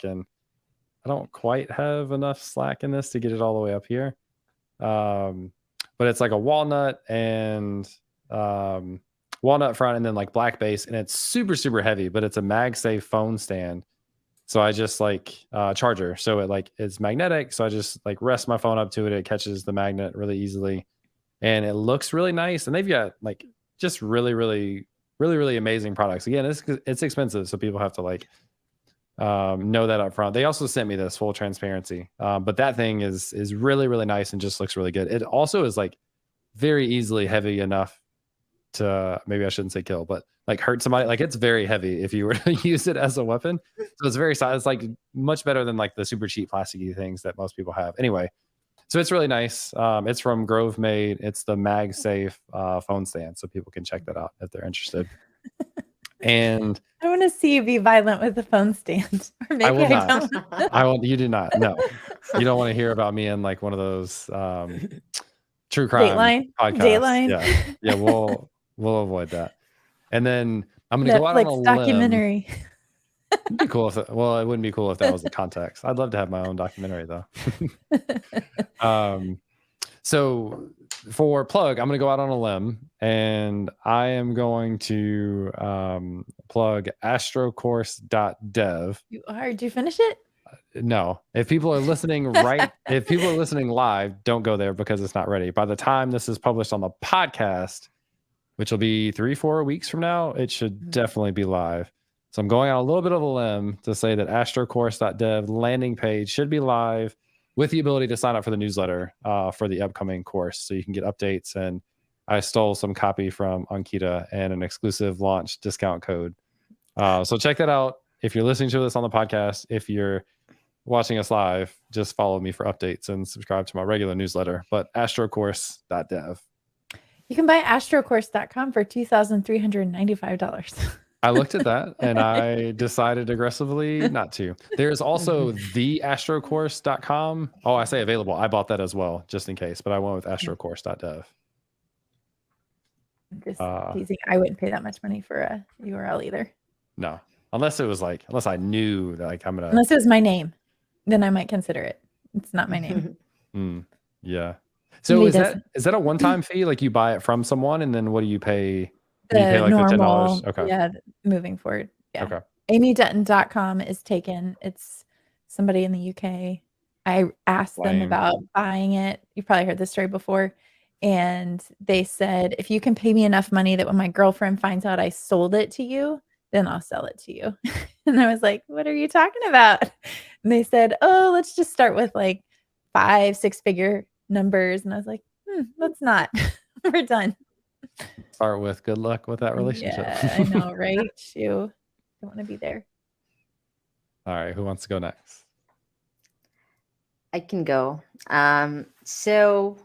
don't quite have enough slack in this to get it all the way up here. But it's like a walnut and walnut front and then like black base, and it's super, super heavy, but it's a MagSafe phone stand. So I just like charger. So it's magnetic. So I just like rest my phone up to it. It catches the magnet really easily. And it looks really nice. And they've got like just really, really, really, really amazing products. Again, it's expensive. So people have to like know that up front. They also sent me this, full transparency. But that thing is really, really nice and just looks really good. It also is like very easily heavy enough to, maybe I shouldn't say kill, but like hurt somebody. Like it's very heavy if you were to use it as a weapon. So it's very it's like much better than like the super cheap plasticky things that most people have. Anyway, so it's really nice. It's from GroveMade. It's the MagSafe phone stand, so people can check that out if they're interested. And I want to see you be violent with the phone stand. Or maybe I will not. don't. I won't. You do not. No, you don't want to hear about me in like one of those true crime Dateline. podcasts. Dateline. Yeah. We'll avoid that. And then I'm gonna go out on a Netflix limb. documentary. It'd be cool if it wouldn't be cool if that was the context. I'd love to have my own documentary though. So for plug, I'm going to go out on a limb and I am going to plug astrocourse.dev. You are. Did you finish it? No. If people are listening if people are listening live, don't go there because it's not ready. By the time this is published on the podcast, which will be 3-4 weeks from now, it should definitely be live. So I'm going on a little bit of a limb to say that astrocourse.dev landing page should be live with the ability to sign up for the newsletter for the upcoming course, so you can get updates. And I stole some copy from Ankita and an exclusive launch discount code. So check that out. If you're listening to this on the podcast, if you're watching us live, just follow me for updates and subscribe to my regular newsletter. But astrocourse.dev. You can buy astrocourse.com for $2,395. I looked at that and I decided aggressively not to. There's also the astrocourse.com. Oh, I say available. I bought that as well, just in case, but I went with astrocourse.dev. Just teasing. I wouldn't pay that much money for a URL either. No, unless I knew that like I'm gonna. Unless it was my name, then I might consider it. It's not my name. Yeah. So is that a one-time fee? Like you buy it from someone, and then what do you pay? You pay like normal, the $10. Okay. Yeah, moving forward. Yeah. Okay. AmyDutton.com is taken. It's somebody in the UK. I asked them about buying it. You probably heard this story before. And they said, if you can pay me enough money that when my girlfriend finds out I sold it to you, then I'll sell it to you. And I was like, what are you talking about? And they said, oh, let's just start with like 5-6 figure numbers. And I was like, let's not. We're done. Start with good luck with that relationship. Yeah, I know, right? Don't want to be there. All right, who wants to go next? I can go. So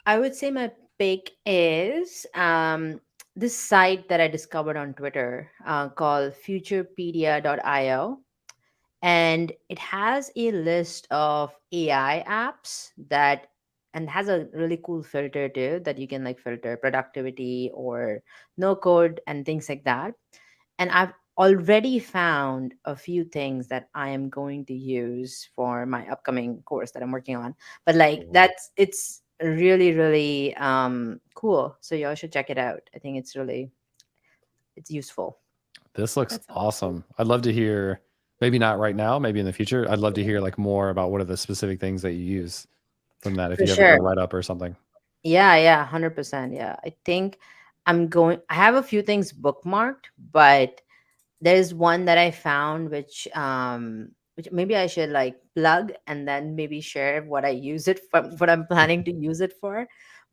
I would say my pick is this site that I discovered on Twitter called futurepedia.io. And it has a list of AI apps and has a really cool filter too, that you can like filter productivity or no code and things like that. And I've already found a few things that I am going to use for my upcoming course that I'm working on. But like it's really, really cool. So y'all should check it out. I think it's useful. This looks awesome. I'd love to hear, maybe not right now, maybe in the future. I'd love to hear like more about what are the specific things that you use from that, if you ever do a write up or something. Yeah, 100%. Yeah. I think I have a few things bookmarked, but there's one that I found which maybe I should like plug and then maybe share what I use it for, what I'm planning to use it for.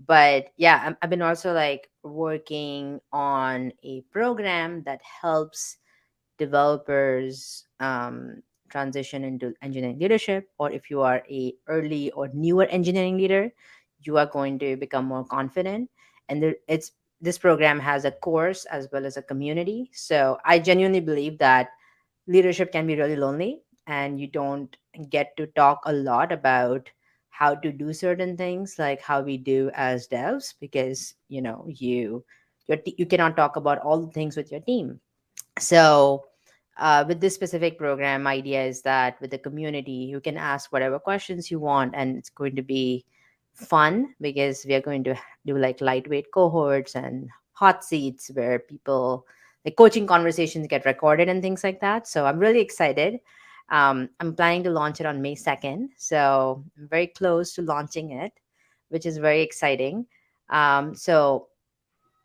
But yeah, I've been also like working on a program that helps developers transition into engineering leadership, or if you are a early or newer engineering leader, you are going to become more confident. And this program has a course as well as a community. So I genuinely believe that leadership can be really lonely, and you don't get to talk a lot about how to do certain things like how we do as devs, because you cannot talk about all the things with your team. So with this specific program, my idea is that with the community, you can ask whatever questions you want, and it's going to be fun because we are going to do like lightweight cohorts and hot seats where people like coaching conversations get recorded and things like that. So I'm really excited. I'm planning to launch it on May 2nd. So I'm very close to launching it, which is very exciting. So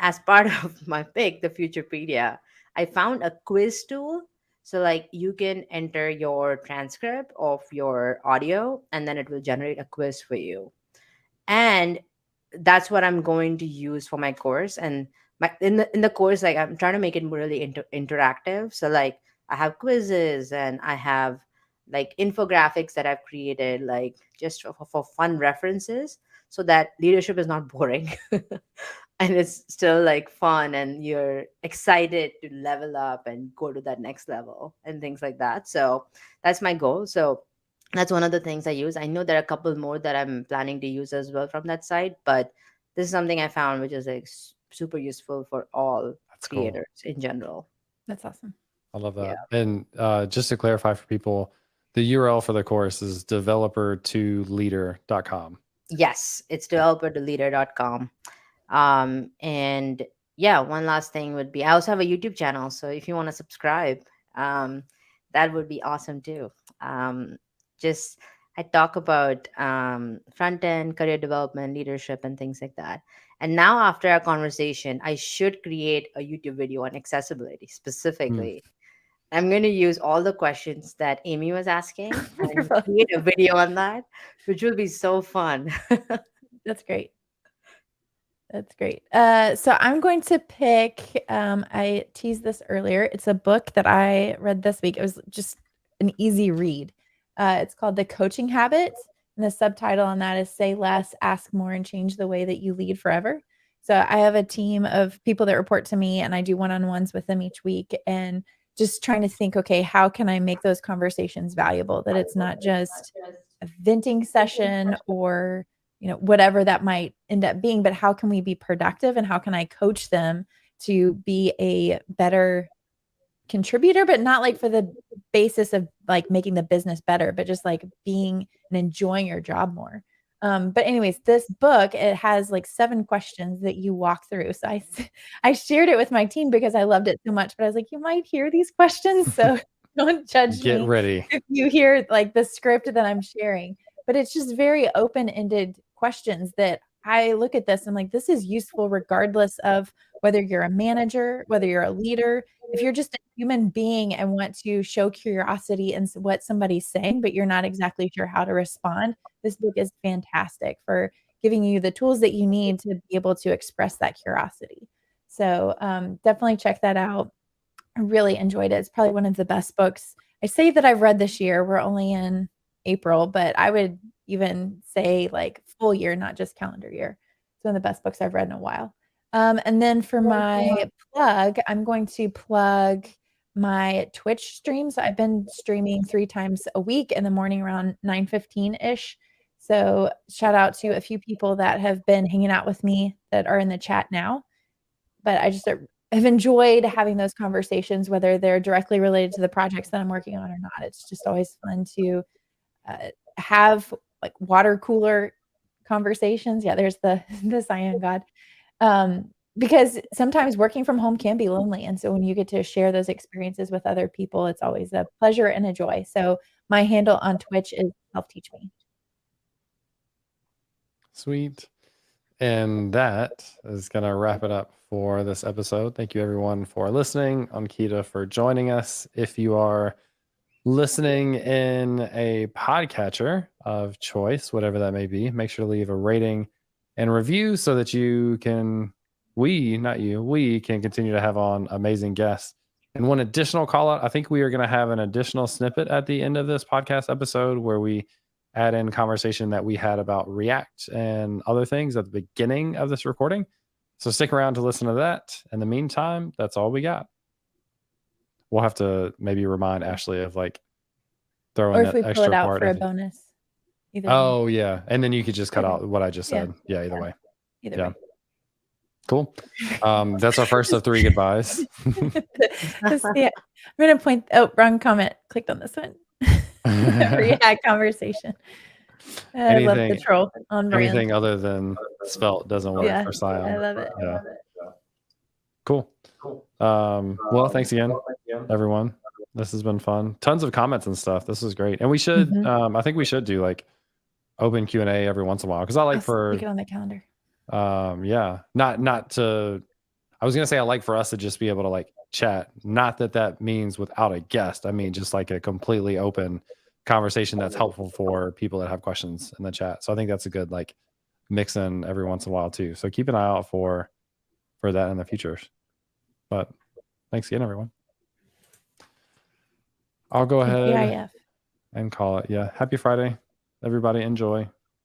as part of my pick, the Futurepedia, I found a quiz tool. So like you can enter your transcript of your audio and then it will generate a quiz for you. And that's what I'm going to use for my course. And in the course, like I'm trying to make it really interactive. So like I have quizzes and I have like infographics that I've created, like just for fun references, so that leadership is not boring. And it's still like fun and you're excited to level up and go to that next level and things like that. So that's my goal. So that's one of the things I use. I know there are a couple more that I'm planning to use as well from that site, but this is something I found which is like super useful for all creators in general. That's awesome. I love that. Yeah. And just to clarify for people, the URL for the course is developer2leader.com. Yes, it's developer2leader.com. And yeah, one last thing would be I also have a YouTube channel. So if you want to subscribe, that would be awesome too. Just I talk about front end, career development, leadership, and things like that. And now, after our conversation, I should create a YouTube video on accessibility specifically. I'm going to use all the questions that Amy was asking and create a video on that, which will be so fun. That's great. That's great. So I'm going to pick, I teased this earlier. It's a book that I read this week. It was just an easy read. It's called The Coaching Habits. And the subtitle on that is Say Less, Ask More, and Change the Way That You Lead Forever. So I have a team of people that report to me, and I do one-on-ones with them each week, and just trying to think, okay, how can I make those conversations valuable? That it's not just a venting session or whatever that might end up being, but how can we be productive, and how can I coach them to be a better contributor, but not like for the basis of like making the business better, but just like being and enjoying your job more. But anyways, this book, it has like 7 questions that you walk through. So I shared it with my team because I loved it so much, but I was like, you might hear these questions, so don't judge Get me ready. if you hear like the script that I'm sharing. But it's just very open-ended questions that I look at this and like, this is useful regardless of whether you're a manager, whether you're a leader, if you're just a human being and want to show curiosity in what somebody's saying, but you're not exactly sure how to respond. This book is fantastic for giving you the tools that you need to be able to express that curiosity. So definitely check that out. I really enjoyed it. It's probably one of the best books I say that I've read this year. We're only in April, but I would even say like full year, not just calendar year. It's one of the best books I've read in a while. And then for my plug, I'm going to plug my Twitch streams. I've been streaming 3 times a week in the morning around 9:15-ish. So shout out to a few people that have been hanging out with me that are in the chat now. But I just have enjoyed having those conversations, whether they're directly related to the projects that I'm working on or not. It's just always fun to have like water cooler conversations. Yeah, there's the Cyan God. Because sometimes working from home can be lonely. And so when you get to share those experiences with other people, it's always a pleasure and a joy. So my handle on Twitch is Self-Teach Me. Sweet. And that is going to wrap it up for this episode. Thank you, everyone, for listening. Ankita for joining us. If you are listening in a podcatcher of choice, whatever that may be, make sure to leave a rating and review so that you can, we can continue to have on amazing guests. And one additional call out, I think we are going to have an additional snippet at the end of this podcast episode where we add in conversation that we had about React and other things at the beginning of this recording. So stick around to listen to that. In the meantime, that's all we got. We'll have to maybe remind Ashley of like throwing or if that we pull extra it out part for a of it. bonus. Either Oh yeah. And then you could just cut Either- out what I just yeah. said. Yeah, either way. Either Yeah. way. Cool. That's our first of 3 goodbyes. I'm going to point. Oh, wrong comment. Clicked on this one. React conversation. I love the troll on brand. Anything other than spelt doesn't work for Cyan. I love it. Yeah. Cool. Well, thanks again, everyone. This has been fun. Tons of comments and stuff. This is great. And we should, I think we should do like open Q&A every once in a while. Cause I like for, get on the calendar. yeah, not to, I was going to say, I like for us to just be able to like chat. Not that means without a guest. I mean, just like a completely open conversation that's helpful for people that have questions in the chat. So I think that's a good like mix in every once in a while too. So keep an eye out for that in the future. But thanks again, everyone. I'll go ahead and call it. Yeah. Happy Friday, everybody. Enjoy.